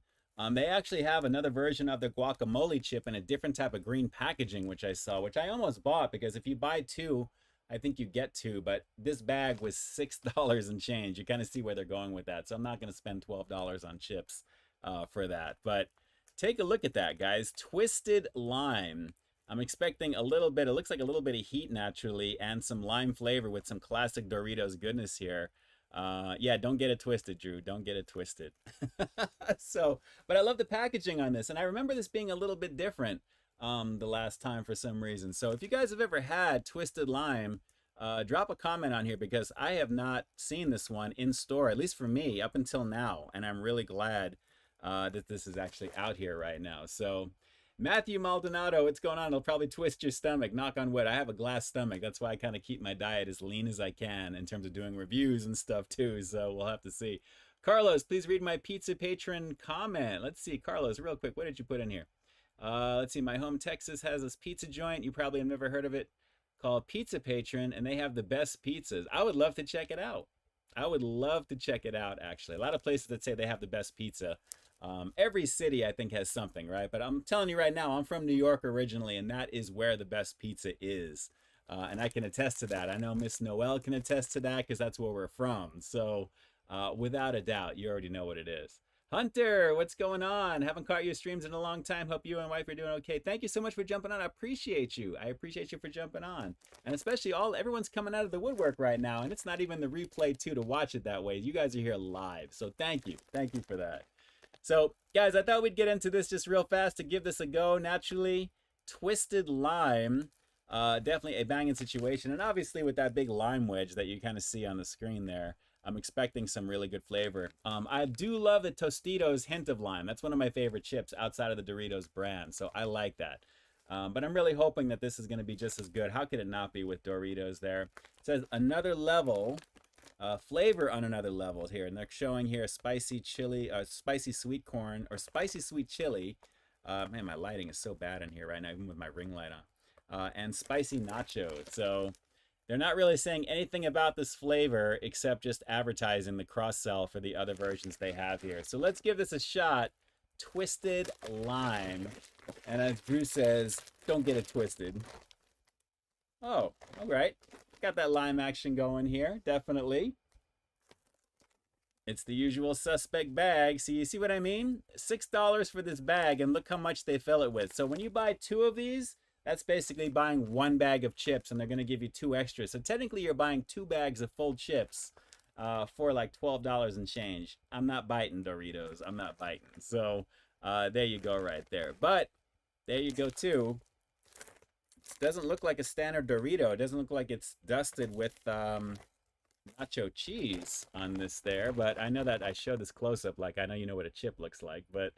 They actually have another version of the guacamole chip in a different type of green packaging, which I saw, which I almost bought because if you buy two, I think you get two, but this bag was $6 and change. You kind of see where they're going with that. So I'm not going to spend $12 on chips for that. But take a look at that, guys. Twisted Lime. I'm expecting a little bit, it looks like a little bit of heat naturally and some lime flavor with some classic Doritos goodness here. Yeah, don't get it twisted, Drew. Don't get it twisted. But I love the packaging on this. And I remember this being a little bit different the last time for some reason. So if you guys have ever had Twisted Lime, drop a comment on here because I have not seen this one in store, at least for me, up until now. And I'm really glad that this is actually out here right now. So Matthew Maldonado, what's going on? It'll probably twist your stomach. Knock on wood. I have a glass stomach. That's why I kind of keep my diet as lean as I can in terms of doing reviews and stuff too. So we'll have to see. Carlos, please read my pizza patron comment. Let's see, Carlos, real quick. What did you put in here? Let's see, my home Texas has this pizza joint. You probably have never heard of it, called Pizza Patron, and they have the best pizzas. I would love to check it out. I would love to check it out, actually. A lot of places that say they have the best pizza. Every city, I think, has something, right? But I'm telling you right now, I'm from New York originally, and that is where the best pizza is. And I can attest to that. I know Miss Noel can attest to that because that's where we're from. So without a doubt, you already know what it is. Hunter, what's going on? Haven't caught your streams in a long time. Hope you and wife are doing okay. Thank you so much for jumping on. I appreciate you. I appreciate you for jumping on. And especially everyone's coming out of the woodwork right now. And it's not even the replay too to watch it that way. You guys are here live. So thank you. Thank you for that. So guys, I thought we'd get into this just real fast to give this a go. Naturally, Twisted Lime. Definitely a banging situation. And obviously with that big lime wedge that you kind of see on the screen there, I'm expecting some really good flavor. I do love the Tostitos hint of lime. That's one of my favorite chips outside of the Doritos brand, so I like that. But I'm really hoping that this is going to be just as good. How could it not be with Doritos there? It says another level, flavor on another level here. And they're showing here spicy chili, spicy sweet corn, or spicy sweet chili. Man, my lighting is so bad in here right now, even with my ring light on. And spicy nachos. So they're not really saying anything about this flavor except just advertising the cross-sell for the other versions they have here. So let's give this a shot. Twisted Lime. And as Drew says, don't get it twisted. Oh, all right. Got that lime action going here, definitely. It's the usual suspect bag. So you see what I mean? $6 for this bag, and look how much they fill it with. So when you buy two of these, that's basically buying one bag of chips, and they're going to give you two extras. So technically, you're buying two bags of full chips for like $12 and change. I'm not biting, Doritos. I'm not biting. So there you go right there. But there you go, too. It doesn't look like a standard Dorito. It doesn't look like it's dusted with nacho cheese on this there. But I know that I showed this close-up. Like, I know you know what a chip looks like. But,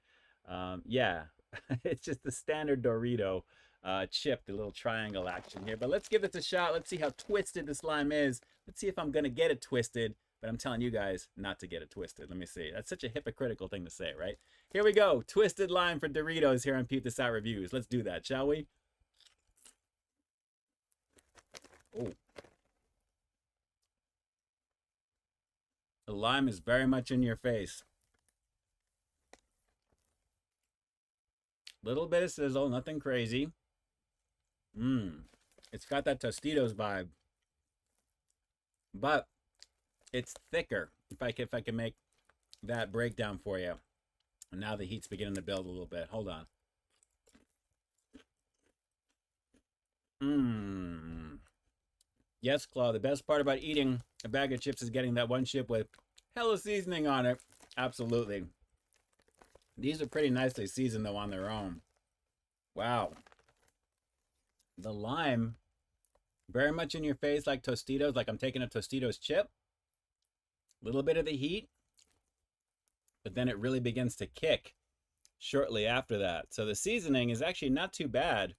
yeah, it's just the standard Dorito. Chip, the little triangle action here. But let's give this a shot. Let's see how twisted this lime is. Let's see if I'm going to get it twisted. But I'm telling you guys not to get it twisted. Let me see. That's such a hypocritical thing to say, right? Here we go. Twisted Lime for Doritos here on Peep This Out Reviews. Let's do that, shall we? Oh. The lime is very much in your face. Little bit of sizzle, nothing crazy. It's got that Tostitos vibe, but it's thicker. If I can make that breakdown for you, And now the heat's beginning to build a little bit. Hold on. Mmm. Yes, Claw, the best part about eating a bag of chips is getting that one chip with hella seasoning on it. Absolutely. These are pretty nicely seasoned, though, on their own. Wow. The lime, very much in your face like Tostitos, like I'm taking a Tostitos chip. A little bit of the heat, but then it really begins to kick shortly after that. So the seasoning is actually not too bad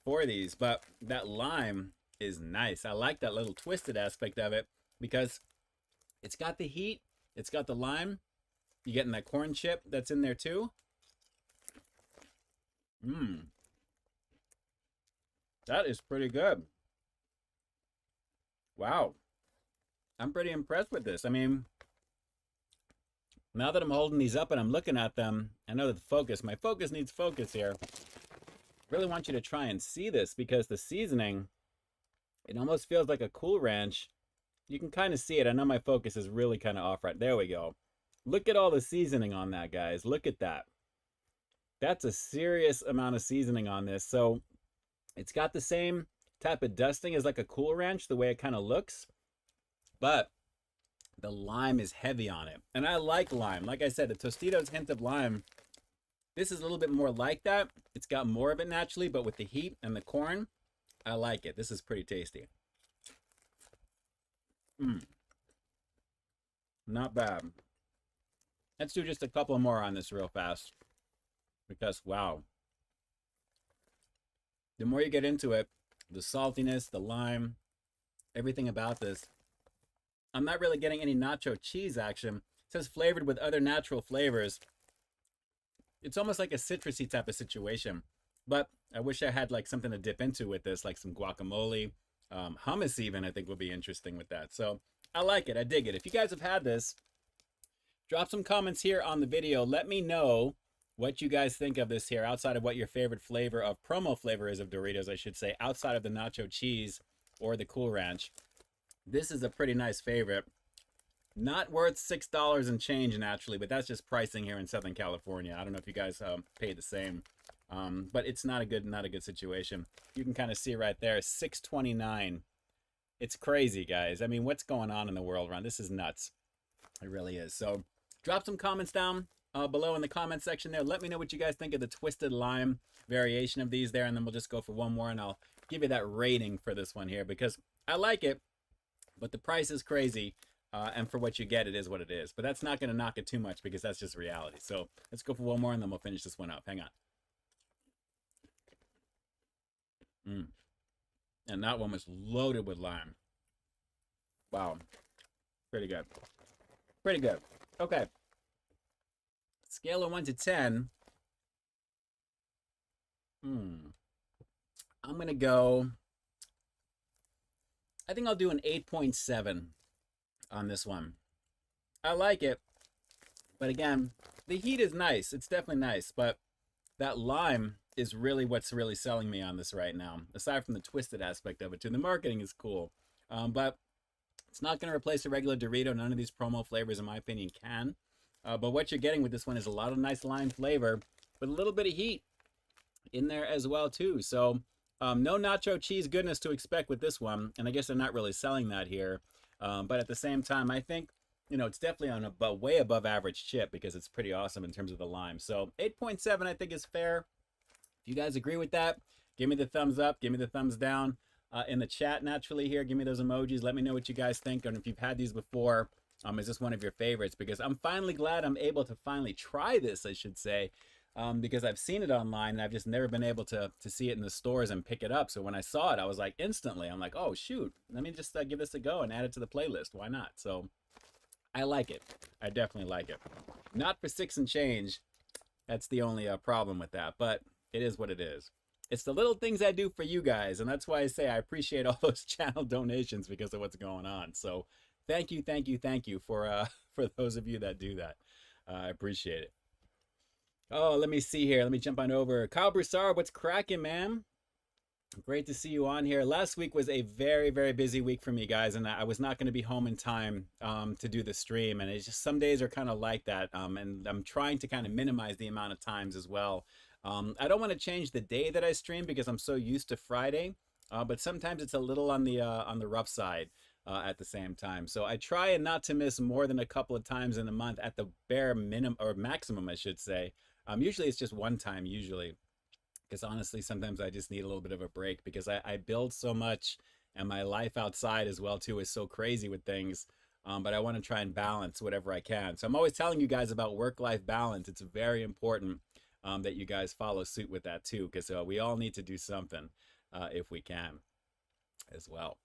for these, but that lime is nice. I like that little twisted aspect of it because it's got the heat, it's got the lime, you're getting that corn chip that's in there too. Mmm. That is pretty good. Wow. I'm pretty impressed with this. I mean, now that I'm holding these up and I'm looking at them, I know that my focus needs focus here. Really want you to try and see this because the seasoning, it almost feels like a Cool Ranch. You can kind of see it. I know my focus is really kind of off right. There we go. Look at all the seasoning on that, guys. Look at that. That's a serious amount of seasoning on this. So it's got the same type of dusting as like a Cool Ranch, the way it kind of looks, but the lime is heavy on it. And I like lime. Like I said, the Tostitos hint of lime, this is a little bit more like that. It's got more of it naturally, but with the heat and the corn, I like it. This is pretty tasty. Not bad. Let's do just a couple more on this real fast because, wow. The more you get into it, the saltiness, the lime, everything about this. I'm not really getting any nacho cheese action. It says flavored with other natural flavors. It's almost like a citrusy type of situation. But I wish I had like something to dip into with this, like some guacamole, hummus even, I think would be interesting with that. So I like it. I dig it. If you guys have had this, drop some comments here on the video. Let me know what you guys think of this here, outside of what your favorite flavor of promo flavor is of Doritos, I should say, outside of the nacho cheese or the Cool Ranch. This is a pretty nice favorite. Not worth $6 and change naturally, but that's just pricing here in Southern California. I don't know if you guys pay the same, but it's not a good situation. You can kind of see right there, $6.29. It's crazy, guys. I mean, what's going on in the world around? This is nuts. It really is. So drop some comments down below in the comment section there. Let me know what you guys think of the Twisted Lime variation of these there, and then we'll just go for one more, and I'll give you that rating for this one here because I like it, but the price is crazy, and for what you get, it is what it is. But that's not going to knock it too much because that's just reality. So let's go for one more, and then we'll finish this one up. Hang on. And that one was loaded with lime. Wow. Pretty good. Pretty good. Okay. Scale of 1 to 10. I'm going to go, I think I'll do an 8.7 on this one. I like it, but again, the heat is nice. It's definitely nice, but that lime is really what's really selling me on this right now, aside from the twisted aspect of it too. The marketing is cool, but it's not going to replace a regular Dorito. None of these promo flavors, in my opinion, can. But what you're getting with this one is a lot of nice lime flavor, with a little bit of heat in there as well too. So no nacho cheese goodness to expect with this one, and I guess they're not really selling that here. But at the same time, I think, you know, it's definitely on a way above average chip because it's pretty awesome in terms of the lime. So 8.7 I think is fair. If you guys agree with that, give me the thumbs up, give me the thumbs down in the chat naturally here. Give me those emojis. Let me know what you guys think, and if you've had these before, is this one of your favorites? Because I'm finally glad I'm able to finally try this, I should say, because I've seen it online and I've just never been able to see it in the stores and pick it up. So when I saw it, I was like, instantly, I'm like, oh shoot, let me just give this a go and add it to the playlist. Why not? So I like it. I definitely like it. Not for 6 and change. That's the only problem with that, but it is what it is. It's the little things I do for you guys, and that's why I say I appreciate all those channel donations because of what's going on. So thank you for those of you that do that. I appreciate it. Oh, let me see here. Let me jump on over. Kyle Broussard, what's cracking, man? Great to see you on here. Last week was a very, very busy week for me, guys, and I was not going to be home in time to do the stream. And it's just some days are kind of like that. And I'm trying to kind of minimize the amount of times as well. I don't want to change the day that I stream because I'm so used to Friday, but sometimes it's a little on the rough side at the same time. So I try and not to miss more than a couple of times in a month at the bare minimum or maximum, I should say. Usually it's just one time, usually, because honestly sometimes I just need a little bit of a break because I build so much and my life outside as well too is so crazy with things, but I want to try and balance whatever I can. So I'm always telling you guys about work-life balance. It's very important that you guys follow suit with that too, because we all need to do something if we can as well.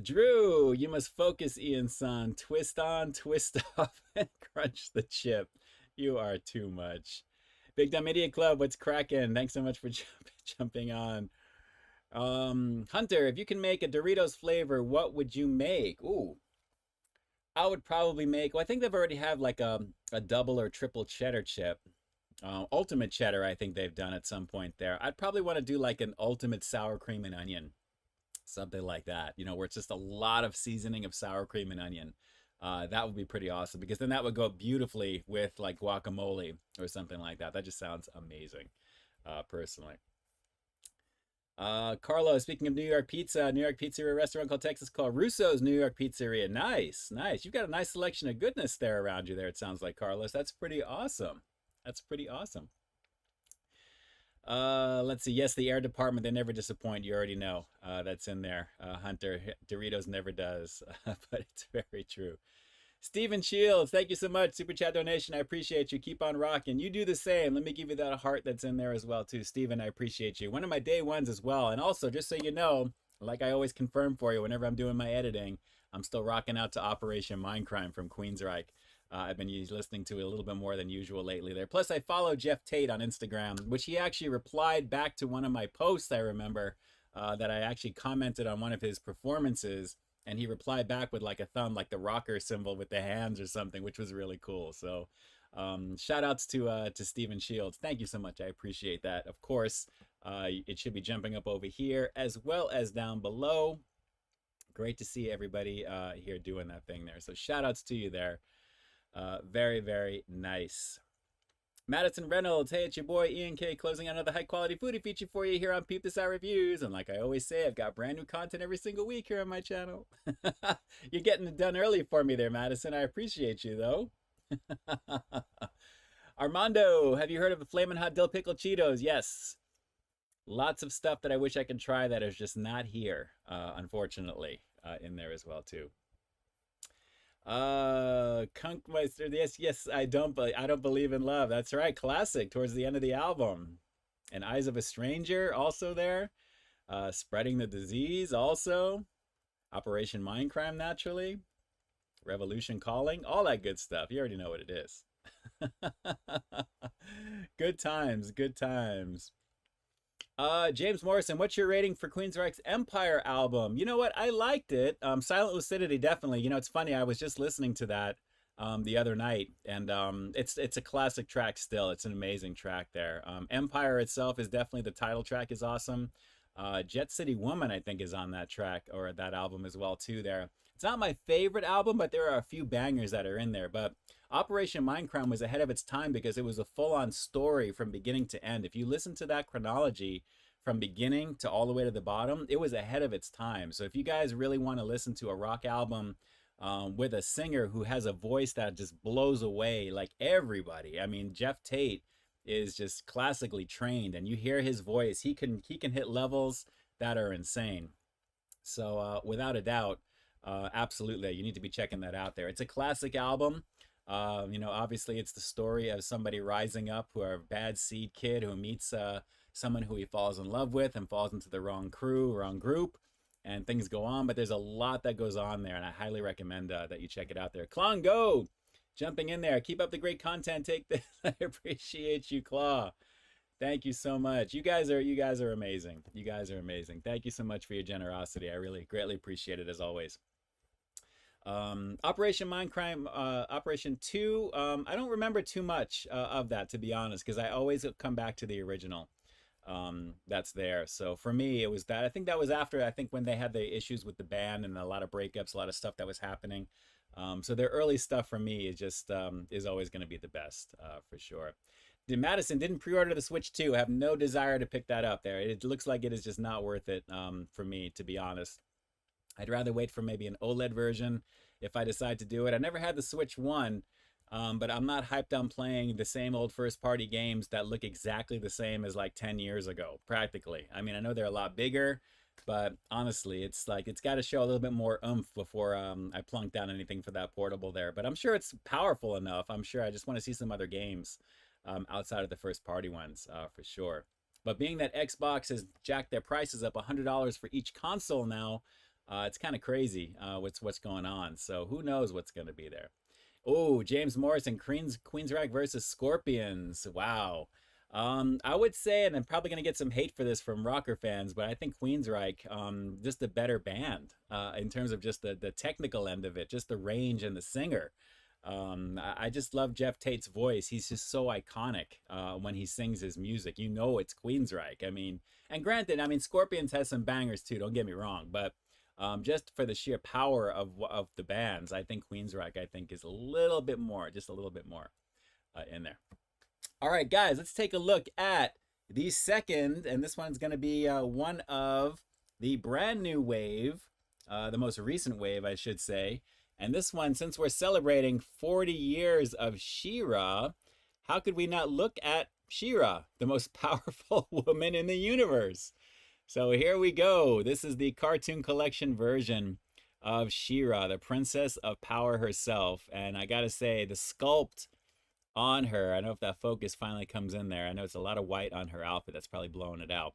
Drew, you must focus, Ian's son. Twist on, twist off, and crunch the chip. You are too much. Big Dumb Idiot Club, what's cracking? Thanks so much for jumping on. Hunter, if you can make a Doritos flavor, what would you make? Ooh, I would probably make, well, I think they've already have like a double or triple cheddar chip. Ultimate cheddar, I think they've done at some point there. I'd probably want to do like an ultimate sour cream and onion. Something like that, you know, where it's just a lot of seasoning of sour cream and onion. That would be pretty awesome because then that would go beautifully with like guacamole or something like that. That just sounds amazing, personally. Carlos, speaking of New York pizza, New York pizzeria restaurant called Texas called Russo's New York Pizzeria. Nice, nice. You've got a nice selection of goodness there around you there, it sounds like, Carlos. That's pretty awesome. That's pretty awesome. Let's see. Yes, the air department, they never disappoint. You already know that's in there. Hunter, Doritos never does, but it's very true. Steven Shields, thank you so much. Super chat donation. I appreciate you. Keep on rocking. You do the same. Let me give you that heart that's in there as well, too. Steven, I appreciate you. One of my day ones as well. And also, just so you know, like I always confirm for you whenever I'm doing my editing, I'm still rocking out to Operation Mindcrime from Queensryche. I've been listening to it a little bit more than usual lately there. Plus, I follow Jeff Tate on Instagram, which he actually replied back to one of my posts, I remember, that I actually commented on one of his performances. And he replied back with like a thumb, like the rocker symbol with the hands or something, which was really cool. So shout outs to Steven Shields. Thank you so much. I appreciate that. Of course, it should be jumping up over here as well as down below. Great to see everybody here doing that thing there. So shout outs to you there. Very, very nice. Madison Reynolds, hey, it's your boy Ian K, closing out another high-quality foodie feature for you here on Peep This Out Reviews. And like I always say, I've got brand new content every single week here on my channel. You're getting it done early for me there, Madison. I appreciate you, though. Armando, have you heard of the Flamin' Hot Dill Pickle Cheetos? Yes. Lots of stuff that I wish I could try that is just not here, unfortunately, in there as well, too. Kunkmeister, yes, I don't believe in love. That's right, classic towards the end of the album. And Eyes of a Stranger also there. Spreading the Disease also. Operation Mindcrime, naturally. Revolution Calling, all that good stuff. You already know what it is. Good times, good times. James Morrison, what's your rating for Queensryche's Empire album? You know what? I liked it. Silent Lucidity, definitely. You know, it's funny. I was just listening to that the other night, and it's a classic track still. It's an amazing track there. Empire itself is definitely, the title track is awesome. Jet City Woman, I think, is on that track or that album as well, too, there. It's not my favorite album, but there are a few bangers that are in there. But Operation Mindcrime was ahead of its time because it was a full-on story from beginning to end. If you listen to that chronology from beginning to all the way to the bottom, it was ahead of its time. So if you guys really want to listen to a rock album with a singer who has a voice that just blows away like everybody, I mean, Jeff Tate is just classically trained, and you hear his voice, he can hit levels that are insane. So without a doubt, absolutely, you need to be checking that out there. It's a classic album. You know, obviously it's the story of somebody rising up who are a bad seed kid who meets someone who he falls in love with and falls into the wrong crew, wrong group, and things go on. But there's a lot that goes on there, and I highly recommend that you check it out there. Klon Go, jumping in there. Keep up the great content. Take this. I appreciate you, Claw. Thank you so much. You guys are amazing. You guys are amazing. Thank you so much for your generosity. I really greatly appreciate it as always. Operation Mindcrime, Operation 2, I don't remember too much of that, to be honest, because I always come back to the original. that's there. So for me, it was that. I think that was after, I think when they had the issues with the band and a lot of breakups, a lot of stuff that was happening. So their early stuff for me is just is always going to be the best for sure. Madison didn't pre-order the Switch 2. I have no desire to pick that up there. It looks like it is just not worth it for me, to be honest. I'd rather wait for maybe an OLED version if I decide to do it. I never had the Switch 1, but I'm not hyped on playing the same old first-party games that look exactly the same as like 10 years ago, practically. I mean, I know they're a lot bigger, but honestly, it's like it's got to show a little bit more oomph before I plunk down anything for that portable there. But I'm sure it's powerful enough. I'm sure I just want to see some other games outside of the first-party ones for sure. But being that Xbox has jacked their prices up $100 for each console now, it's kind of crazy what's going on. So who knows what's going to be there. Oh, James Morrison, Queensryche versus Scorpions. Wow. I would say, and I'm probably going to get some hate for this from rocker fans, but I think Queensryche, just a better band in terms of just the technical end of it, just the range and the singer. I just love Jeff Tate's voice. He's just so iconic when he sings his music. You know it's Queensryche. I mean, and granted, I mean, Scorpions has some bangers too, don't get me wrong, but just for the sheer power of the bands, I think Queensryche, I think, is a little bit more, just a little bit more in there. All right, guys, let's take a look at the second, and this one's going to be one of the brand new wave, the most recent wave, I should say. And this one, since we're celebrating 40 years of She-Ra, how could we not look at She-Ra, the most powerful woman in the universe? So here we go. This is the cartoon collection version of She-Ra, the princess of power herself. And I gotta say, the sculpt on her, I don't know if that focus finally comes in there. I know it's a lot of white on her outfit. That's probably blowing it out.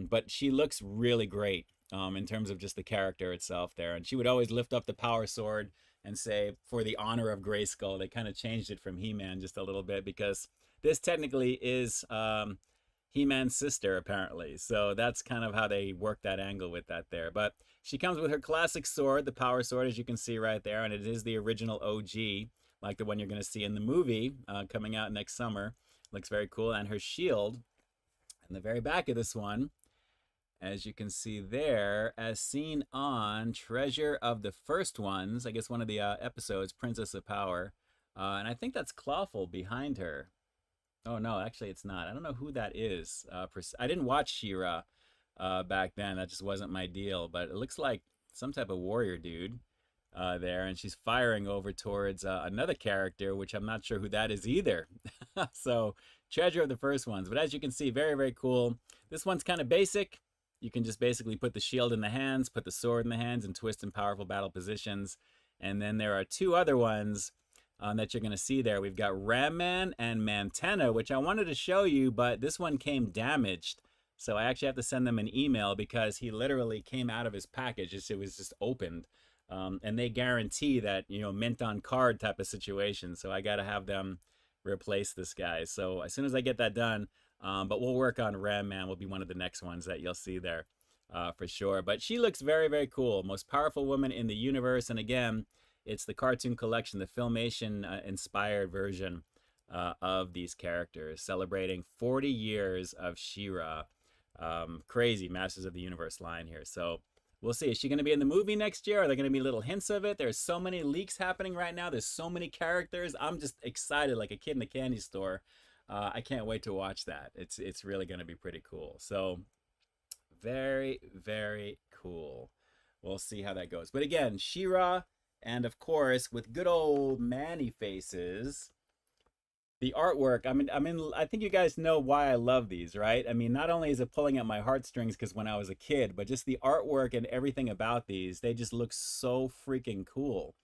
But she looks really great in terms of just the character itself there. And she would always lift up the power sword and say, for the honor of Grayskull. They kind of changed it from He-Man just a little bit because this technically is He-Man's sister, apparently. So that's kind of how they work that angle with that there. But she comes with her classic sword, the power sword, as you can see right there. And it is the original OG, like the one you're going to see in the movie coming out next summer. Looks very cool. And her shield in the very back of this one, as you can see there, as seen on Treasure of the First Ones, I guess one of the episodes, Princess of Power. And I think that's Clawful behind her. Oh, no, actually it's not. I don't know who that is. I didn't watch She-Ra back then. That just wasn't my deal. But it looks like some type of warrior dude there. And she's firing over towards another character, which I'm not sure who that is either. So, Treasure of the First Ones. But as you can see, very, very cool. This one's kind of basic. You can just basically put the shield in the hands, put the sword in the hands, and twist in powerful battle positions. And then there are two other ones that you're going to see there. We've got Ram Man and Mantenna, which I wanted to show you, but this one came damaged. So I actually have to send them an email because he literally came out of his package. It was just opened. And they guarantee that, you know, mint on card type of situation. So I got to have them replace this guy. So as soon as I get that done, but we'll work on Ram Man. Will be one of the next ones that you'll see there for sure. But she looks very, very cool. Most powerful woman in the universe. And again, it's the cartoon collection, the Filmation inspired version of these characters, celebrating 40 years of She-Ra. Crazy Masters of the Universe line here. So we'll see. Is she going to be in the movie next year? Are there going to be little hints of it? There's so many leaks happening right now. There's so many characters. I'm just excited like a kid in the candy store. I can't wait to watch that. It's really going to be pretty cool. So very, very cool. We'll see how that goes. But again, She-Ra, and of course, with good old Manny faces, the artwork. I think you guys know why I love these, right? I mean, not only is it pulling at my heartstrings because when I was a kid, but just the artwork and everything about these, they just look so freaking cool.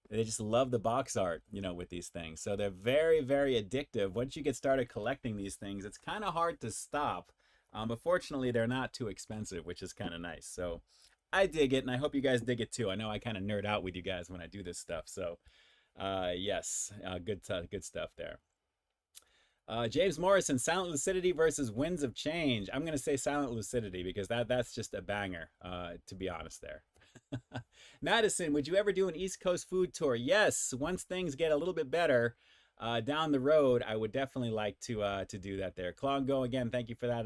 They just love the box art, you know, with these things. So they're very, very addictive. Once you get started collecting these things, it's kind of hard to stop. But fortunately, they're not too expensive, which is kind of nice. So I dig it, and I hope you guys dig it too. I know I kind of nerd out with you guys when I do this stuff. So yes, good stuff there. James Morrison, Silent Lucidity versus Winds of Change. I'm going to say Silent Lucidity because that's just a banger, to be honest there. Madison, would you ever do an East Coast food tour? Yes, once things get a little bit better. down the road, I would definitely like to do that there. Klongo, again, thank you for that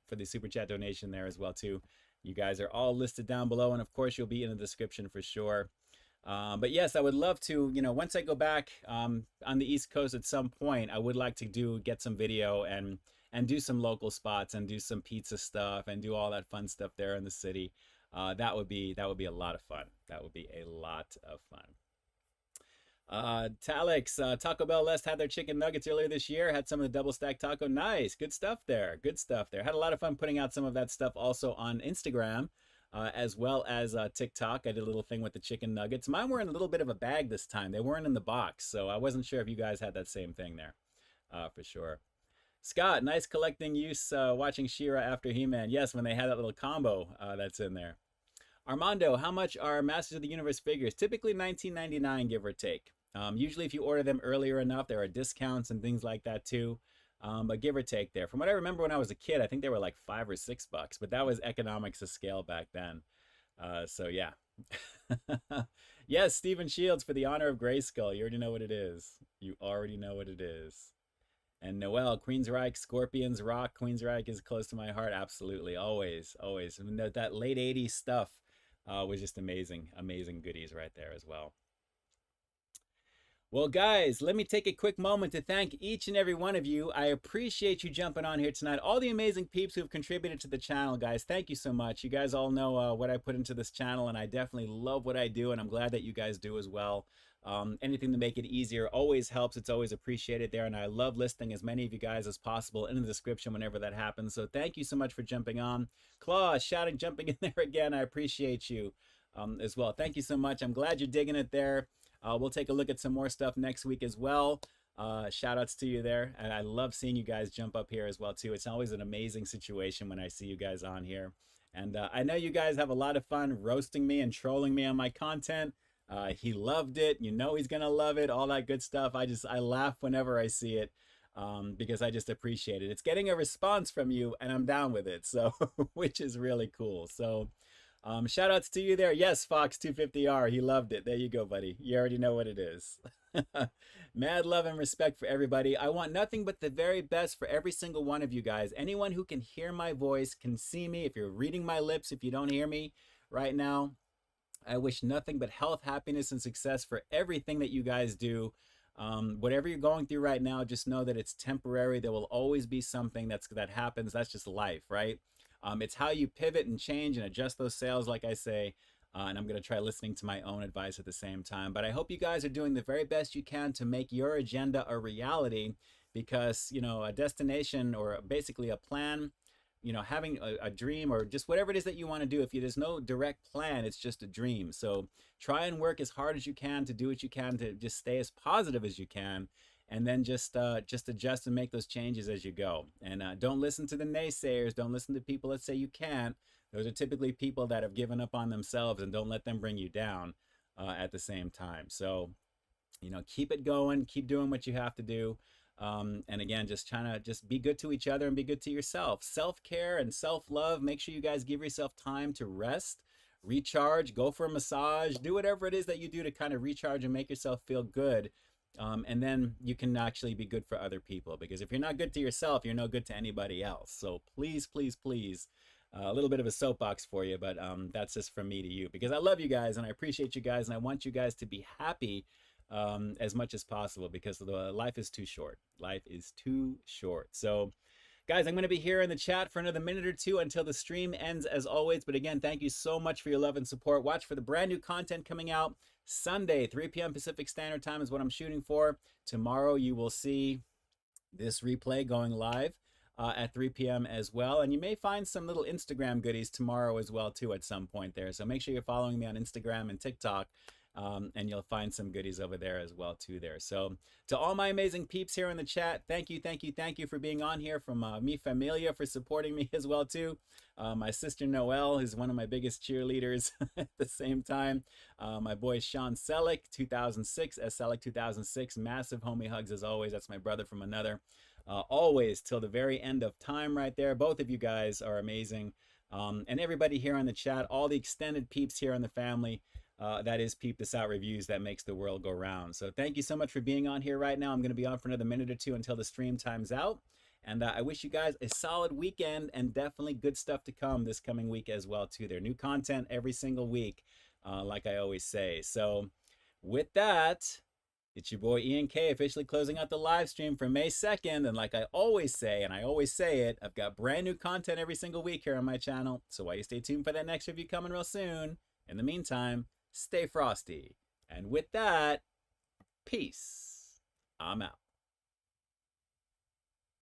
for the super chat donation there as well too. You guys are all listed down below, and of course you'll be in the description for sure. But yes, I would love to, once I go back on the East Coast at some point, I would like to get some video and do some local spots and do some pizza stuff and do all that fun stuff there in the city. That would be a lot of fun. That would be a lot of fun. Talix, Taco Bell Lest had their chicken nuggets earlier this year. Had some of the double stack taco. Nice, good stuff there. Good stuff there. Had a lot of fun putting out some of that stuff also on Instagram. As well as TikTok. I did a little thing with the chicken nuggets. Mine were in a little bit of a bag this time. They weren't in the box, so I wasn't sure if you guys had that same thing there, for sure. Scott, nice collecting use watching She-Ra after He-Man. Yes, when they had that little combo that's in there. Armando, how much are Masters of the Universe figures? Typically $19.99, give or take. Usually if you order them earlier enough, there are discounts and things like that too. But give or take there. From what I remember when I was a kid, I think they were like $5 or $6, but that was economics of scale back then. So yeah. Yes, Stephen Shields for the honor of Grayskull. You already know what it is. You already know what it is. And Noel, Queensryche, Scorpions, Rock. Queensryche is close to my heart. Absolutely. Always, always. I mean, that late 80s stuff was just amazing, amazing goodies right there as well. Well, guys, let me take a quick moment to thank each and every one of you. I appreciate you jumping on here tonight. All the amazing peeps who have contributed to the channel, guys. Thank you so much. You guys all know what I put into this channel, and I definitely love what I do, and I'm glad that you guys do as well. Anything to make it easier always helps. It's always appreciated there, and I love listing as many of you guys as possible in the description whenever that happens. So thank you so much for jumping on. Claw, shouting, jumping in there again. I appreciate you as well. Thank you so much. I'm glad you're digging it there. We'll take a look at some more stuff next week as well. Shout outs to you there. And I love seeing you guys jump up here as well too. It's always an amazing situation when I see you guys on here. And I know you guys have a lot of fun roasting me and trolling me on my content. He loved it. You know he's gonna love it. All that good stuff. I laugh whenever I see it because I just appreciate it. It's getting a response from you and I'm down with it. So, which is really cool. So, shout outs to you there. Yes, Fox250R. He loved it. There you go, buddy. You already know what it is. Mad love and respect for everybody. I want nothing but the very best for every single one of you guys. Anyone who can hear my voice, can see me. If you're reading my lips, if you don't hear me right now, I wish nothing but health, happiness, and success for everything that you guys do. Whatever you're going through right now, just know that it's temporary. There will always be something that happens. That's just life, right? It's how you pivot and change and adjust those sails, like I say. And I'm going to try listening to my own advice at the same time. But I hope you guys are doing the very best you can to make your agenda a reality, because, you know, a destination or basically a plan, you know, having a dream or just whatever it is that you want to do, there's no direct plan, it's just a dream. So try and work as hard as you can to do what you can to just stay as positive as you can. And then just adjust and make those changes as you go. And don't listen to the naysayers. Don't listen to people that say you can't. Those are typically people that have given up on themselves, and don't let them bring you down at the same time. So, you know, keep it going. Keep doing what you have to do. And again, just trying to be good to each other and be good to yourself. Self-care and self-love. Make sure you guys give yourself time to rest, recharge, go for a massage, do whatever it is that you do to kind of recharge and make yourself feel good. And then you can actually be good for other people, because if you're not good to yourself, you're no good to anybody else. So please, please, please, a little bit of a soapbox for you, but that's just from me to you, because I love you guys and I appreciate you guys, and I want you guys to be happy as much as possible, because life is too short. Life is too short. So guys, I'm going to be here in the chat for another minute or two until the stream ends, as always. But again, thank you so much for your love and support. Watch for the brand new content coming out Sunday, 3 p.m. Pacific Standard Time is what I'm shooting for. Tomorrow you will see this replay going live at 3 p.m. as well. And you may find some little Instagram goodies tomorrow as well too at some point there. So make sure you're following me on Instagram and TikTok. And you'll find some goodies over there as well too there. So to all my amazing peeps here in the chat, thank you, thank you, thank you for being on here. From mi familia for supporting me as well too. My sister Noelle is one of my biggest cheerleaders at the same time. My boy Sean Celik, 2006, Celik 2006, massive homie hugs as always. That's my brother from another. Always till the very end of time right there. Both of you guys are amazing. And everybody here on the chat, all the extended peeps here in the family. that is Peep This Out Reviews that makes the world go round. So thank you so much for being on here right now. I'm going to be on for another minute or two until the stream times out. And I wish you guys a solid weekend and definitely good stuff to come this coming week as well, too. There's new content every single week, like I always say. So with that, it's your boy Ian K officially closing out the live stream for May 2nd. And like I always say, and I always say it, I've got brand new content every single week here on my channel. So while you stay tuned for that next review coming real soon, in the meantime, stay frosty. And with that, peace. I'm out.